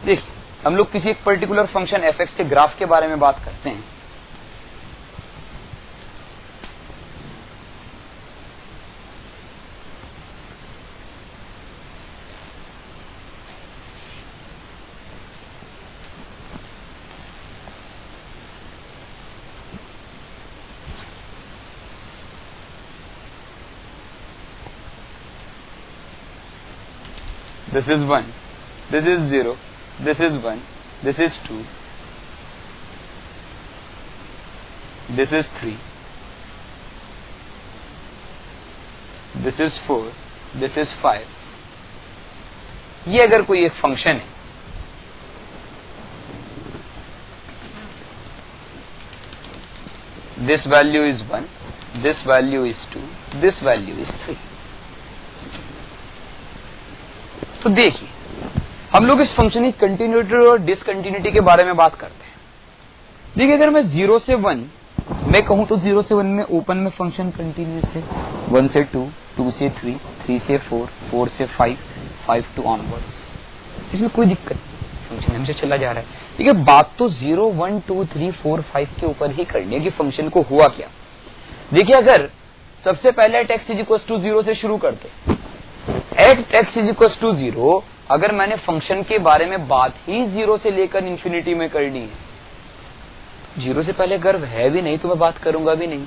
देखिए हम लोग किसी एक पर्टिकुलर फंक्शन एफ एक्स के ग्राफ के बारे में बात करते हैं। This is 1, this is 0, this is 1, this is 2, this is 3, this is 4, this is 5. ये अगर कोई एक फंक्शन है, this value is 1, this value is 2, this value is 3. तो देखिए, हम लोग इस फंक्शन की कंटिन्यूटी और डिसकंटिन्यूटी के बारे में बात करते हैं. देखिए, अगर मैं 0 से 1 मैं कहूं तो 0 से 1 में ओपन में फंक्शन कंटिन्यूस है, 1 से 2, 2 से 3, 3 से 4, 4 से 5, 5 to onwards. इसमें कोई दिक्कत नहीं, फंक्शन हमसे चला जा रहा है. देखिए, बात तो 0, 1, 2, 3, 4, 5 के ऊपर ही करनी है कि फंक्शन को हुआ क्या. देखिए, अगर सबसे पहले x = 0 से शुरू करते, x = 0, अगर मैंने फंक्शन के बारे में बात ही 0 से लेकर इंफिनिटी में करनी है, 0 से पहले कर्व है भी नहीं तो मैं बात करूंगा भी नहीं.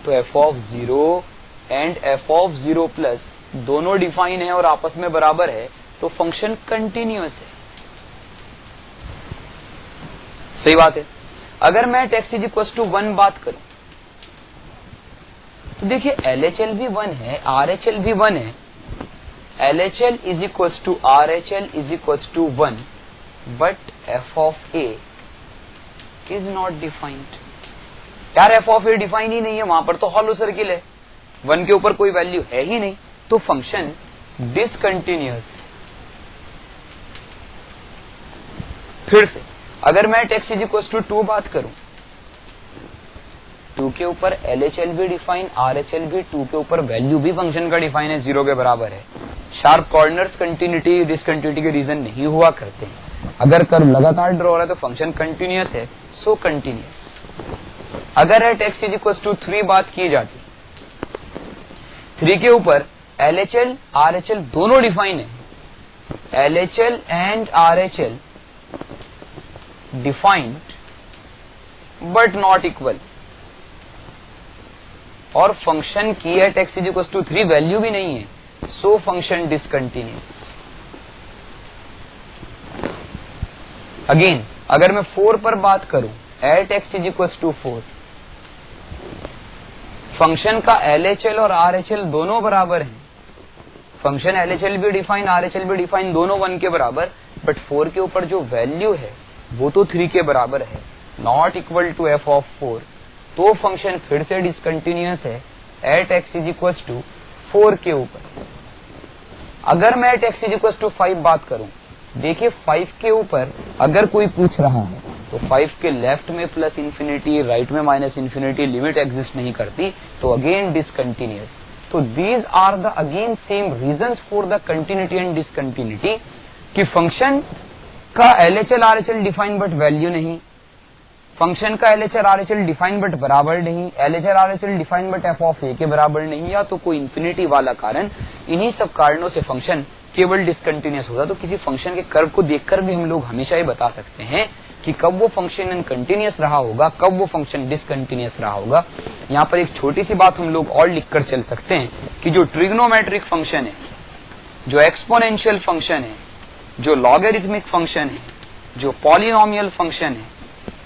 तो f(0) एंड f(0+) दोनों डिफाइन है और आपस में बराबर है, तो फंक्शन कंटिन्यूअस है. सही बात है. अगर मैं x = 1 बात करूं तो देखिए, LHL भी 1 है, RHL भी 1 है. LHL = RHL = 1, but f of a is not defined. यार, f of a डिफाइन ही नहीं है, वहां पर तो हॉलो सर्किल है, 1 के ऊपर कोई वैल्यू है ही नहीं, तो फंक्शन डिसकंटिन्यूअस है. फिर से अगर मैं x = 2 बात करूं, 2 के ऊपर LHL भी डिफाइन, RHL भी, 2 के ऊपर वैल्यू भी फंक्शन का डिफाइन है, 0 के बराबर है. शार्प कॉर्नर्स कंटिन्यूटी डिसकंटिन्यूटी के रीजन नहीं हुआ करते हैं. अगर कर्व लगातार ड्रॉ हो रहा है तो फंक्शन कंटिन्यूअस है, सो कंटिन्यूअस. अगर एट x = 3 बात की जाती, 3 के ऊपर LHL RHL दोनों डिफाइन है, LHL and RHL defined but not equal, और फंक्शन की एट x = 3 वैल्यू भी नहीं है, सो फंक्शन डिसकंटिन्यूअस. अगेन, अगर मैं 4 पर बात करूं, एट x = 4, फंक्शन का LHL और RHL दोनों बराबर हैं. फंक्शन LHL भी डिफाइन, RHL भी डिफाइन, दोनों 1 के बराबर, बट 4 के ऊपर जो वैल्यू है वो तो 3 के बराबर है, not equal to f of 4, तो फंक्शन फिर से डिसकंटिन्यूअस है एट x = 4 के ऊपर. अगर मैं एट x = 5 बात करूं, देखिए 5 के ऊपर अगर कोई पूछ रहा है तो 5 के लेफ्ट में प्लस इंफिनिटी, राइट में माइनस इंफिनिटी, लिमिट एग्जिस्ट नहीं करती, तो अगेन डिसकंटिन्यूअस. तो these are the again same reasons for the continuity and discontinuity, कि फंक्शन का LHL RHL define but value नहीं, फंक्शन का LHL RHL डिफाइन बट बराबर नहीं, LHL RHL define but f of a के बराबर नहीं, या तो कोई इंफिनिटी वाला कारण. इन्हीं सब कारणों से फंक्शन केवल डिसकंटिन्यूअस होता. तो किसी फंक्शन के कर्व को देखकर भी हम लोग हमेशा ही बता सकते हैं कि कब वो फंक्शन कंटिन्यूअस रहा होगा, कब वो फंक्शन डिसकंटिन्यूअस रहा होगा. यहाँ पर एक छोटी सी बात हम लोग और लिखकर चल सकते हैं कि जो ट्रिग्नोमेट्रिक फंक्शन है, जो एक्सपोनेंशियल फंक्शन है, जो लॉगरिथमिक फंक्शन है, जो पॉलिनोमियल फंक्शन है,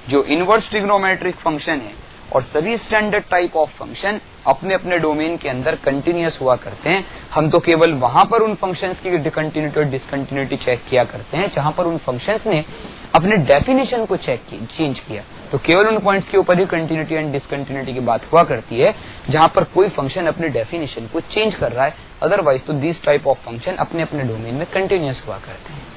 जो इनवर्स ट्रिग्नोमेट्रिक फंक्शन है, और सभी स्टैंडर्ड टाइप ऑफ फंक्शन अपने अपने डोमेन के अंदर कंटिन्यूअस हुआ करते हैं. हम तो केवल वहां पर उन फंक्शंस की कंटिन्यूटी और डिसकंटिन्यूटी चेक किया करते हैं जहां पर उन फंक्शंस ने अपने डेफिनेशन को चेंज किया. तो केवल उन पॉइंट्स के ऊपर ही कंटिन्यूटी एंड डिसकंटिन्यूटी की बात हुआ करती है जहां पर कोई फंक्शन अपने डेफिनेशन को चेंज कर रहा है. अदरवाइज तो दिस टाइप ऑफ फंक्शन अपने अपने डोमेन में कंटिन्यूअस हुआ करते हैं.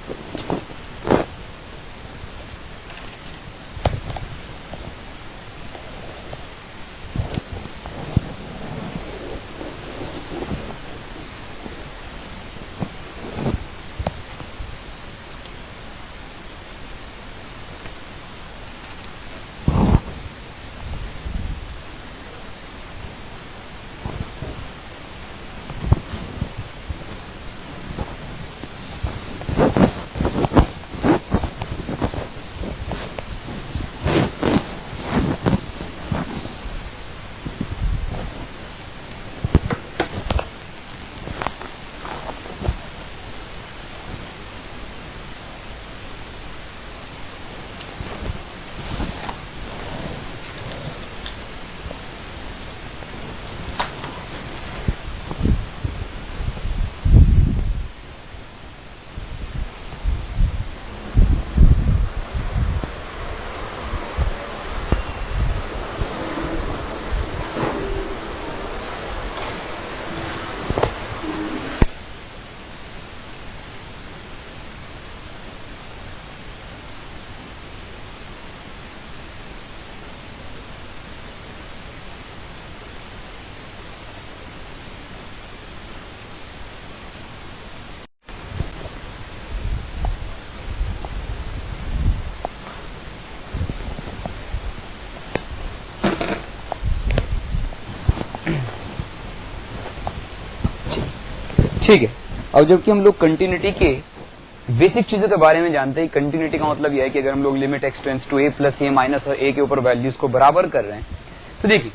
ठीक है। अब जबकि हम लोग कंटिन्यूटी के बेसिक चीजों के बारे में जानते हैं, कंटिन्यूटी का मतलब यह है कि अगर हम लोग limit x tends to a plus a minus और a के ऊपर वैल्यूज को बराबर कर रहे हैं, तो देखिए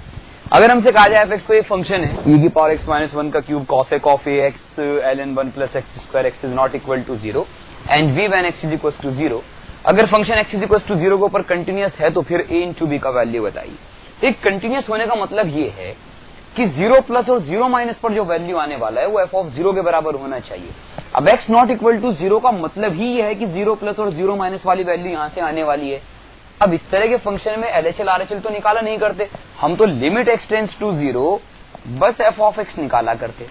अगर हमसे कहा जाए f(x) को एक फंक्शन है e की पावर x माइनस 1 का cube cosec of ax ln 1 plus x square x is not equal to 0 and v when x is equal to 0, अगर function x is equal to 0 के ऊपर continuous है तो फिर a into b का value बताइए। एक कंटिन्यूअस होने का मतलब ये है कि 0 प्लस और 0 माइनस पर जो वैल्यू आने वाला है वो f(0) के बराबर होना चाहिए। अब x नॉट इक्वल टू 0 का मतलब ही यह है कि 0 प्लस और 0 माइनस वाली वैल्यू यहां से आने वाली है। अब इस तरह के फंक्शन में LHL RHL तो निकाला नहीं करते, हम तो लिमिट x टेंड्स टू 0 बस f(x) निकाला करते।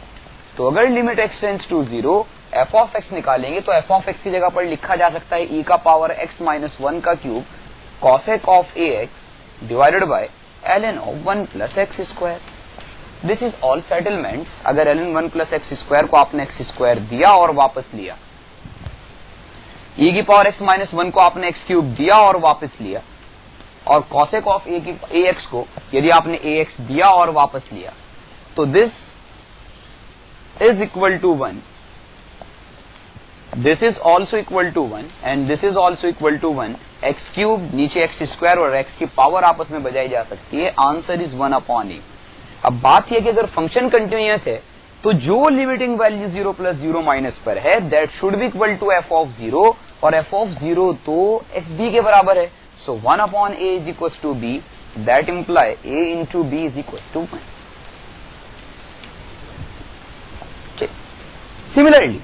तो अगर limit x tends to 0 f(x) निकालेंगे तो f(x) की जगह पर लिखा जा सकता है e का पावर x माइनस 1 का cube cosec of ax divided by ln of 1 plus x square. This is all settlements. अगर ln 1 प्लस एक्स स्क्वायर को आपने एक्स स्क्वायर दिया और वापस लिया, e की पावर x माइनस 1 को आपने x क्यूब दिया और वापस लिया, और cosec ऑफ ax को यदि आपने ax दिया और वापस लिया, तो this is equal to 1, this is also equal to 1 and this is also equal to 1। X cube नीचे एक्स स्क्वायर और x की पावर आपस में बजाई जा सकती है। Answer is 1/a। अब बात यह कि अगर फंक्शन कंटिन्यूअस है तो जो लिमिटिंग वैल्यू 0 प्लस 0 माइनस पर है that should be equal to f(0) और f(0) तो fb के बराबर है। So 1/a is equal to b, that imply a into b is equal to 1। Similarly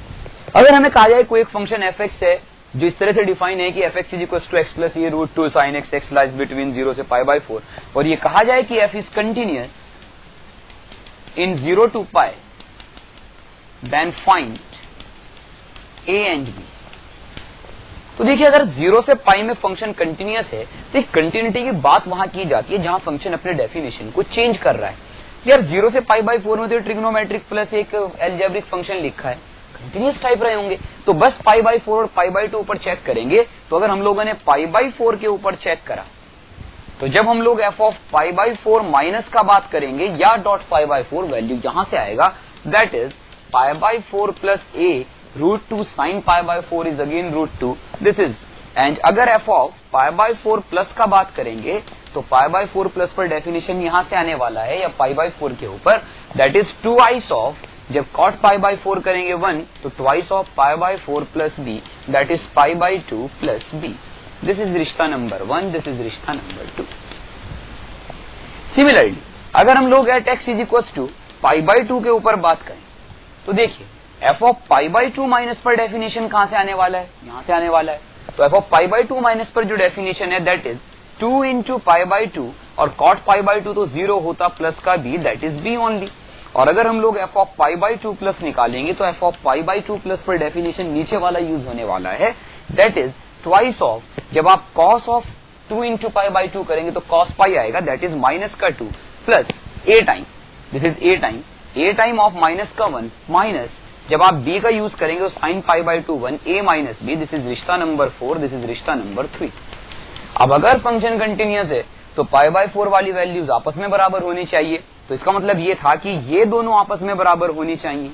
अगर हमें कहा जाए कोई एक फंक्शन f(x) है जो इस तरह से डिफाइन है कि f(x) is equal to x plus a root 2 sine x, x lies between 0 से π/4, और ये कहा जाए कि f is continuous in 0 to pi, then find a and b। तो देखिए अगर 0 से पाई में फंक्शन कंटिन्यूअस है तो एक कंटिन्यूटी की बात वहां की जाती है जहां फंक्शन अपने डेफिनेशन को चेंज कर रहा है। यार 0 से π/4 में तो ट्रिग्नोमेट्रिक प्लस एक एल्जेब्रिक फंक्शन लिखा है, कंटिन्यूअस टाइप रहे होंगे, तो बस π/4 और π/2 ऊपर चेक करेंगे। तो अगर हम लोगों ने π/4 के ऊपर चेक करा तो जब हम लोग f ऑफ π/4 माइनस का बात करेंगे या डॉट π/4 वैल्यू यहां से आएगा, that is π/4 plus a root 2 sine π/4 is again root 2, this is. And अगर f ऑफ π/4 प्लस का बात करेंगे तो π/4 प्लस पर डेफिनेशन यहां से आने वाला है या π/4 के ऊपर, दैट इज ट्वाइस ऑफ, जब cot π/4 करेंगे 1 तो twice of π/4 plus b, that is π/2 plus b। This is रिश्ता नंबर 1, दिस इज रिश्ता नंबर 2। सिमिलरली अगर हम लोग at x is equal to π/2 के ऊपर बात करें तो देखिए f ऑफ π/2 माइनस पर डेफिनेशन कहां से आने वाला है, यहां से आने वाला है। तो f ऑफ π/2 माइनस पर जो डेफिनेशन है दैट इज 2 इंटू π/2, और cot π/2 तो 0 होता प्लस का b, that is b only. और अगर हम लोग f ऑफ π/2 प्लस निकालेंगे तो f ऑफ π/2 प्लस पर डेफिनेशन नीचे वाला यूज होने वाला है, दैट इज ट्वाइस ऑफ, जब आप cos ऑफ 2 इंटू π/2 करेंगे तो cos पाई आएगा, दैट इज माइनस का 2 plus a time, this is a time of minus का 1 माइनस, जब आप b का यूज करेंगे तो sine π/2 1 a minus b, this is रिश्ता नंबर 4, दिस इज रिश्ता नंबर 3। अब अगर फंक्शन कंटिन्यूअस है तो π/4 वाली वैल्यूज आपस में बराबर होनी चाहिए, तो इसका मतलब ये था कि ये दोनों आपस में बराबर होनी चाहिए।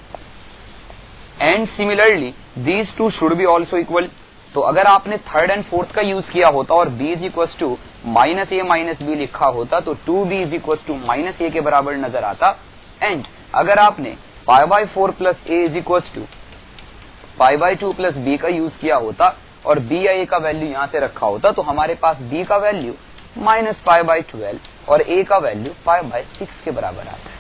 And similarly these two should be also equal. तो अगर आपने थर्ड एंड फोर्थ का यूज किया होता और b is equal to minus a minus b लिखा होता तो 2b is equal to minus a के बराबर नजर आता। एंड अगर आपने π/4 plus a is equal to π/2 plus b का यूज किया होता और b या a का वैल्यू यहां से रखा होता तो हमारे पास b का वैल्यू माइनस π/12 और a का वैल्यू π/6 के बराबर आता है।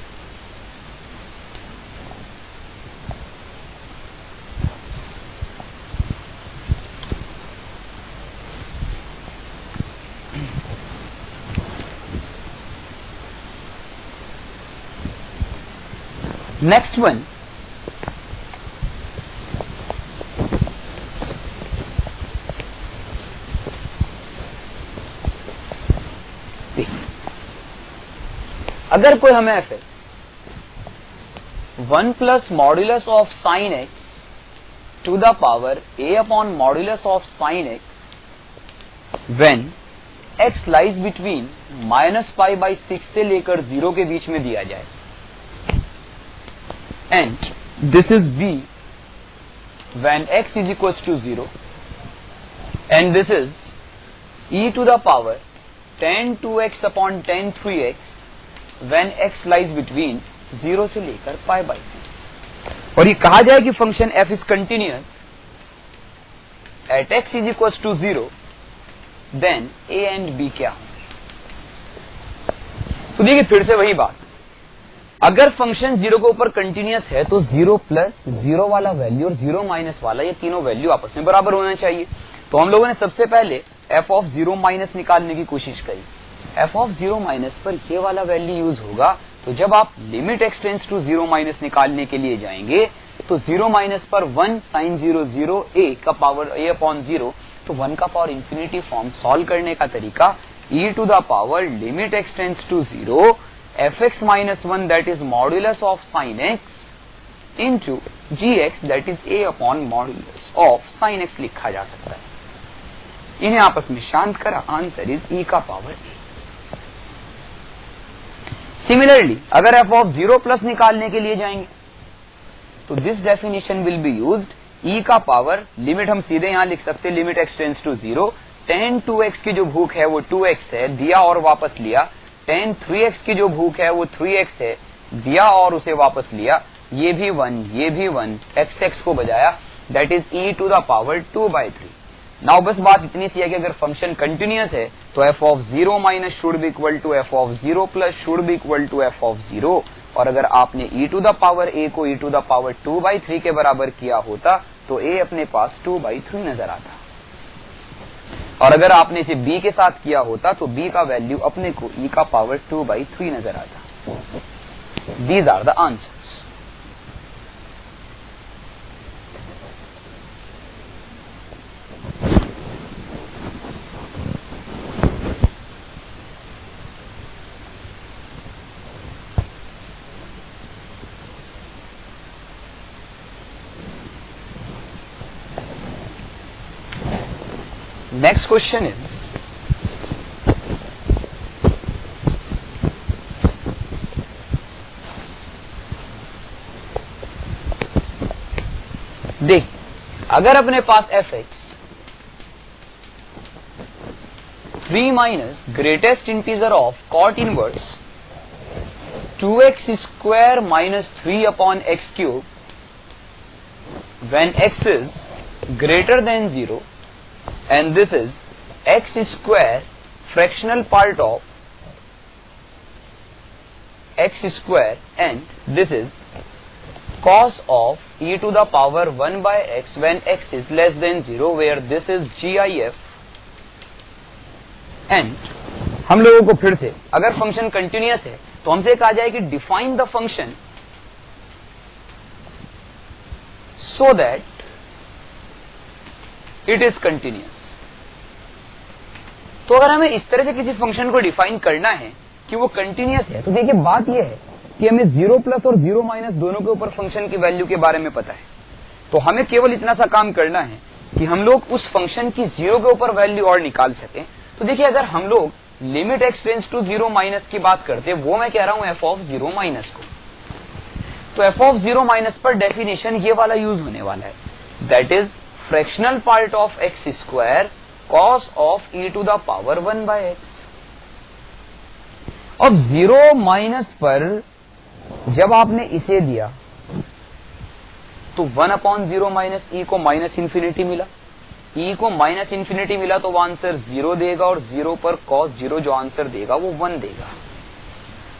नेक्स्ट वन, अगर कोई हमें f 1 plus modulus of sine x to the power a upon modulus of sine x when x lies between -π/6 से लेकर 0 के बीच में दिया जाए, and this is b when x is equals to 0 and this is e to the power tan 2x upon tan 3x when x lies between 0 से लेकर pi by 6। और ये कहा जाए कि function f is continuous at x is equals to 0, then a and b क्या होंगे? तो देखिए फिर से वही बात, अगर फंक्शन 0 के ऊपर कंटिन्यूअस है तो 0 प्लस 0 वाला वैल्यू और 0 माइनस वाला ये तीनों वैल्यू आपस में बराबर होना चाहिए। तो हम लोगों ने सबसे पहले f ऑफ 0 माइनस निकालने की कोशिश करी। f ऑफ 0 माइनस पर ये वाला वैल्यू यूज होगा, तो जब आप limit x tends to 0 minus निकालने के लिए जाएंगे तो 0 माइनस पर 1 साइन 0 0 a का पावर a अपॉन 0, तो 1 का पावर इंफिनिटी फॉर्म सॉल्व करने का तरीका e to the power limit x tends to 0 fx minus 1 that is modulus of sine x into gx that is a upon modulus of sine x लिखा जा सकता है। इन्हें आपस में शांत करा, आंसर इज e का पावर a। सिमिलरली अगर f ऑफ 0 प्लस निकालने के लिए जाएंगे तो this definition will be used e का पावर, लिमिट हम सीधे यहां लिख सकते हैं limit x tends to 0, tan 2x की जो भूख है वो 2x है, दिया और वापस लिया, tan 3x की जो भूख है वो 3x है, दिया और उसे वापस लिया, ये भी 1 ये भी 1, x को बजाया, that is e to the power 2/3। Now बस बात इतनी सी है कि अगर फंक्शन कंटिन्यूअस है तो f of 0 minus should be equal to f of 0 plus should be equal to f of 0, और अगर आपने e to the power a को e टू द पावर 2/3 के बराबर किया होता तो a अपने पास 2/3 नजर आता, और अगर आपने इसे b के साथ किया होता तो b का वैल्यू अपने को e का पावर 2/3 नजर आता। These are the answers. Next question is, देख अगर अपने पास fx 3 minus greatest integer of cot inverse 2x square minus 3 upon x cube when x is greater than 0 and this is x square fractional part of x square and this is cos of e to the power 1 by x when x is less than 0 where this is GIF and हम लोगों को फिर से अगर function continuous है तो हमसे कहा जाए कि define the function so that it is continuous। तो अगर हमें इस तरह से किसी फंक्शन को डिफाइन करना है कि वो कंटिन्यूअस है, तो देखिए बात यह है कि हमें 0 प्लस और 0 माइनस दोनों के ऊपर फंक्शन की वैल्यू के बारे में पता है, तो हमें केवल इतना सा काम करना है कि हम लोग उस फंक्शन की 0 के ऊपर वैल्यू और निकाल सकें। तो देखिए अगर हम लोग limit x tends to 0 minus की बात करते हैं, वो मैं कह रहा हूं f ऑफ 0 माइनस को, तो f ऑफ 0 माइनस पर डेफिनेशन ये वाला यूज होने वाला है, that is fractional part of x square cos of e to the power 1 by x। अब 0 माइनस पर जब आपने इसे दिया तो 1 अपॉन 0 माइनस e को माइनस इंफिनिटी मिला, e को माइनस इंफिनिटी मिला तो वो आंसर 0 देगा, और 0 पर cos 0 जो आंसर देगा वो 1 देगा,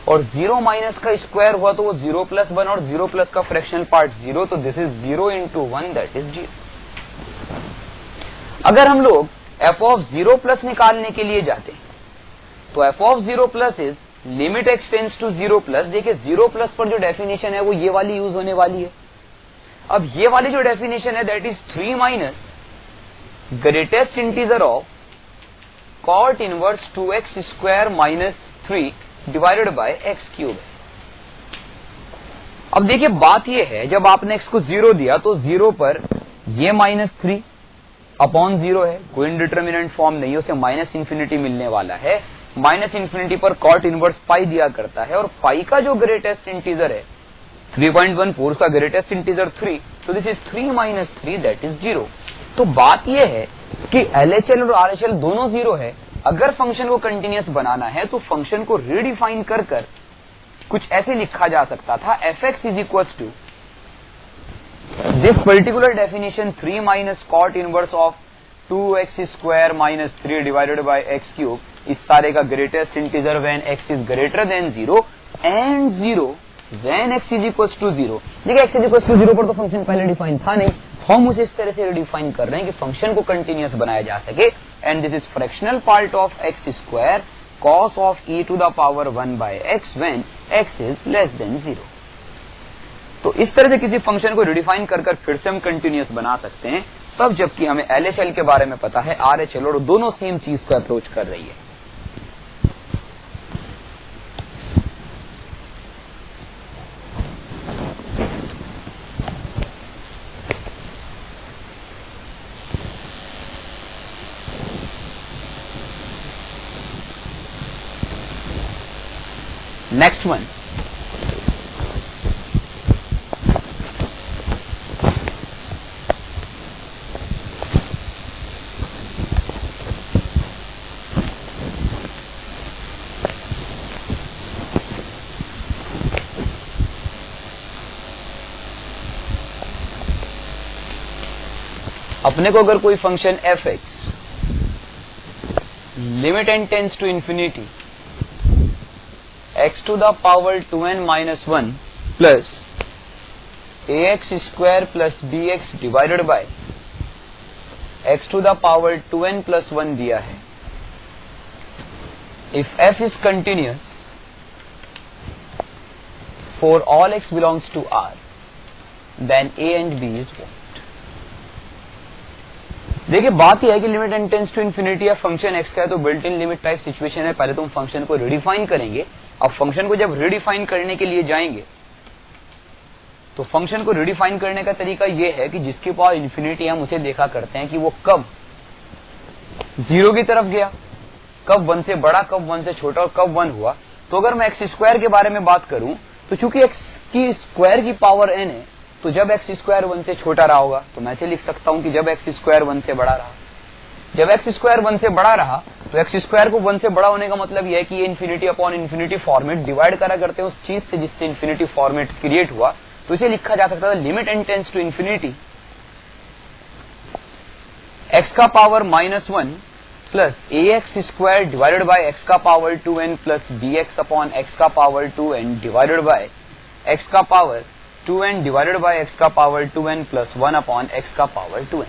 और 0 माइनस का स्क्वायर हुआ तो वो 0 प्लस 1 और 0 प्लस का फ्रैक्शनल पार्ट 0, तो this is 0 into 1 that is 0। अगर हम लोग f ऑफ 0 प्लस निकालने के लिए जाते हैं तो f of 0 plus is limit x tends to 0 plus. देखिए 0 प्लस पर जो डेफिनेशन है वो ये वाली यूज होने वाली है। अब ये वाली जो डेफिनेशन है that is 3 minus greatest integer of cot inverse 2x square minus 3 divided by x cube. अब देखिए बात ये है जब आपने x को 0 दिया तो 0 पर ये माइनस 3 अपॉन 0 है, कोई इंडिटरमिनेंट फॉर्म नहीं है, उसे माइनस इंफिनिटी मिलने वाला है। माइनस इंफिनिटी पर कॉट इनवर्स पाई दिया करता है, और पाई का जो ग्रेटेस्ट इंटीजर है 3.14 का ग्रेटेस्ट इंटीजर 3, तो this is 3 minus 3 that is 0। तो बात यह है कि LHL और RHL दोनों 0 है। अगर फंक्शन को कंटिन्यूअस बनाना है तो फंक्शन को रीडिफाइन कर कुछ ऐसे लिखा जा सकता था, fx is equal to this particular definition 3 minus cot inverse of 2x square minus 3 divided by x cube, इस सारे का greatest integer when x is greater than 0 and 0 when x is equal to 0। देखिए x is equal to 0 पर तो function पहले define था नहीं, हम उसे इस तरह से रिडिफाइन कर रहे हैं कि फंक्शन को कंटिन्यूअस बनाया जा सके। And this is fractional part of x square cos of e to the power 1 by x when x is less than 0। तो इस तरह से किसी फंक्शन को रिडिफाइन कर फिर से हम कंटिन्यूअस बना सकते हैं, तब जबकि हमें LHL के बारे में पता है, RHL और दोनों सेम चीज को अप्रोच कर रही है। नेक्स्ट वन, अपने को अगर कोई function fx limit n tends to infinity x to the power 2n minus 1 plus ax square plus bx divided by x to the power 2n plus 1 दिया है। If f is continuous for all x belongs to R, then a and b is what. देखिए बात यह है कि limit n tends to infinity या function x का है तो built in limit type situation है। पहले तो हम फंक्शन को रिडिफाइन करेंगे। अब फंक्शन को जब रिडिफाइन करने के लिए जाएंगे तो फंक्शन को रिडिफाइन करने का तरीका यह है कि जिसके पावर इंफिनिटी हम उसे देखा करते हैं कि वो कब 0 की तरफ गया, कब 1 से बड़ा, कब 1 से छोटा और कब 1 हुआ। तो अगर मैं x स्क्वायर के बारे में बात करूं तो चूंकि x की स्क्वायर की पावर n है, तो जब x स्क्वायर 1 से छोटा रहा होगा तो मैं ऐसे लिख सकता हूं कि जब x स्क्वायर 1 से बड़ा रहा। जब x स्क्वायर 1 से बड़ा रहा तो x स्क्वायर को 1 से बड़ा होने का मतलब यह है कि ये infinity upon infinity format divide करा करते हैं उस चीज से जिससे इंफिनिटी फॉर्मेट क्रिएट हुआ। तो इसे लिखा जा सकता है limit n tends to infinity x का power -1 plus ax square divided by x का power 2n plus bx upon x का power 2n divided by x का power 2n divided by x का power 2n plus 1 upon x का power 2n।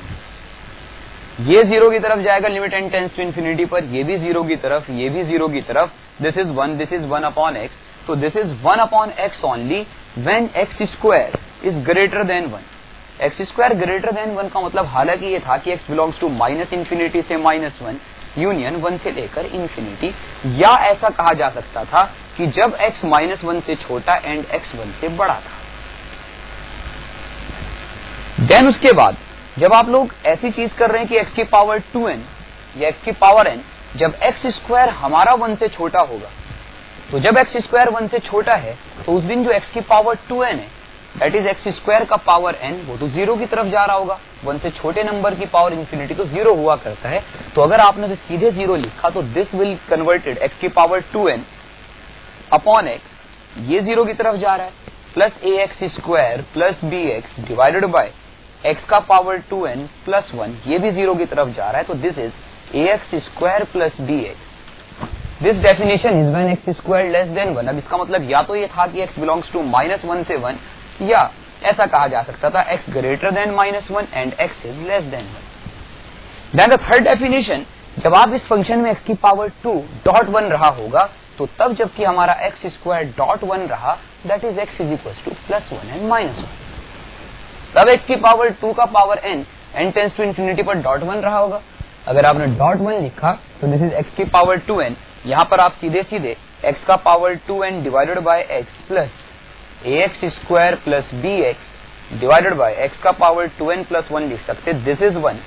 ये 0 की तरफ जाएगा limit n tends to infinity पर, ये भी 0 की तरफ, ये भी 0 की तरफ। दिस इज 1 अपॉन x, तो this is 1 upon x only when x square is greater than 1। x square greater than 1 का मतलब हालांकि ये था कि x belongs to minus infinity से -1 यूनियन 1 से लेकर इंफिनिटी, या ऐसा कहा जा सकता था कि जब x -1 से छोटा एंड x 1 से बड़ा था। देन उसके बाद जब आप लोग ऐसी चीज कर रहे हैं कि x की पावर 2n या x की पावर n, जब x स्क्वायर हमारा 1 से छोटा होगा, तो जब x स्क्वायर 1 से छोटा है तो उस दिन जो x की पावर 2n है दैट इज x स्क्वायर का पावर n, वो तो 0 की तरफ जा रहा होगा। 1 से छोटे नंबर की पावर इंफिनिटी तो 0 हुआ करता है। तो अगर आपने उसे सीधे 0 लिखा तो दिस विल कन्वर्टेड x की पावर 2n अपॉन x, ये 0 की तरफ जा रहा है, plus ax square plus bx divided by x का पावर 2n प्लस 1, ये भी 0 की तरफ जा रहा है। तो this is ax square plus bx। This definition is when x square less than 1। अब इसका मतलब या तो ये था कि x बिलोंग्स टू -1 से 1, या ऐसा कहा जा सकता था x greater than -1 and x is less than 1। Then the third definition, जब आप इस फंक्शन में x की पावर 2.1 रहा होगा तो तब जबकि हमारा x स्क्वायर .1 रहा, that is x is equal to +1 and -1। तब x की पावर 2 का power n tends to infinity पर .1 रहा होगा। अगर आपने .1 लिखा तो दिस इज x की पावर 2n, यहां पर आप सीधे सीधे x का power 2n divided by x plus ax square plus bx divided by x का पावर 2n प्लस 1 लिख सकते। This is 1,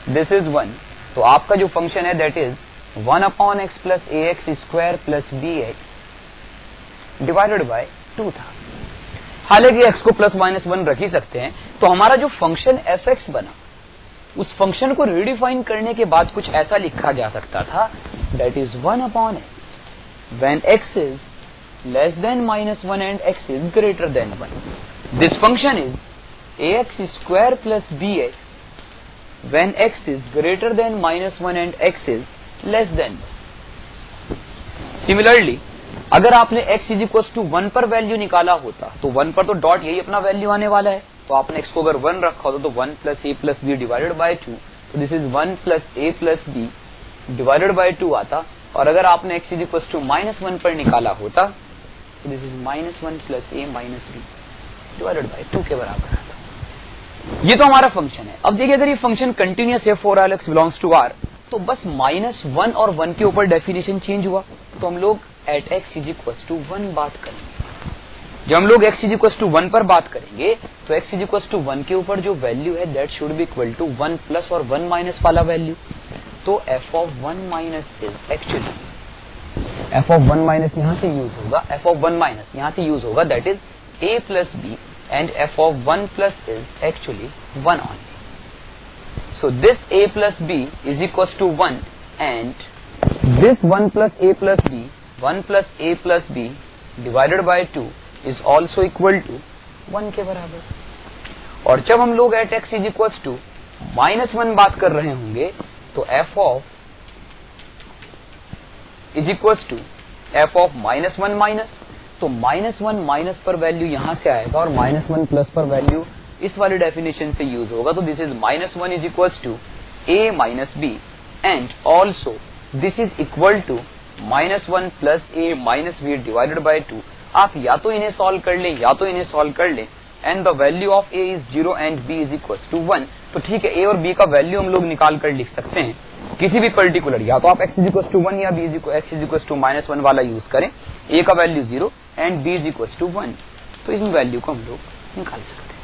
this is 1। तो आपका जो फंक्शन है that is 1 upon x plus ax square plus bx divided by 2 था। हालांकि x को प्लस माइनस 1 रख ही सकते हैं। तो हमारा जो फंक्शन fx बना, उस फंक्शन को रिडिफाइन करने के बाद कुछ ऐसा लिखा जा सकता था, that is 1/x when x is less than -1 and x is greater than 1. This function is ax square plus bx when x is greater than -1 and x is less than 1. Similarly, अगर आपने x is equals to 1 पर value निकाला होता, तो 1 पर तो dot यही अपना वैल्यू आने वाला है, तो आपने x को अगर 1 रखा होता तो 1 plus a plus b divided by 2, तो this is 1 plus a plus b divided by 2 आता। और अगर आपने x is equals to -1 पर निकाला होता, तो this is -1 plus a minus b divided by 2 के बराबर आता। ये तो हमारा फंक्शन है। अब देखिए, अगर ये फंक्शन कंटिन्यूअस है for all x belongs to r, तो बस -1 और 1 के ऊपर डेफिनेशन चेंज हुआ, तो हम लोग at x is equals to 1 बात करेंगे। जब हम लोग x is equals to 1 पर बात करेंगे, तो x is equals to 1 के ऊपर जो वैल्यू है that should be equal to 1 plus और 1 माइनस वाला वैल्यू। तो f of 1 minus is actually f of 1 minus यहाँ से यूज होगा, f of 1 minus यहाँ से यूज होगा, that is a plus b and f of 1 plus is actually 1 only. So this a plus b is equals to 1 and this 1 plus a plus b, 1 plus a plus b divided by 2 is also equal to 1 के बराबर। और जब हम लोग at x is equals to -1 बात कर रहे होंगे, तो f of is equals to f of -1 minus, तो -1 माइनस पर वैल्यू यहां से आएगा और -1 प्लस पर वैल्यू इस वाली डेफिनेशन से यूज होगा, तो this is -1 is equals to a minus b and also this is equal to -1 plus a minus b divided by 2। आप या तो इन्हें सॉल्व कर लें या तो इन्हें सॉल्व कर लें, and the value of a is 0 and b is equals to 1। तो ठीक है, a और b का वैल्यू हम लोग निकाल कर लिख सकते हैं किसी भी पर्टिकुलर, या तो आप x इज इक्वल्स टू 1 या x इज इक्वल्स टू -1 वाला यूज करें, a का value 0 and b is equals to 1, तो इस वैल्यू को हम लोग निकाल सकते हैं।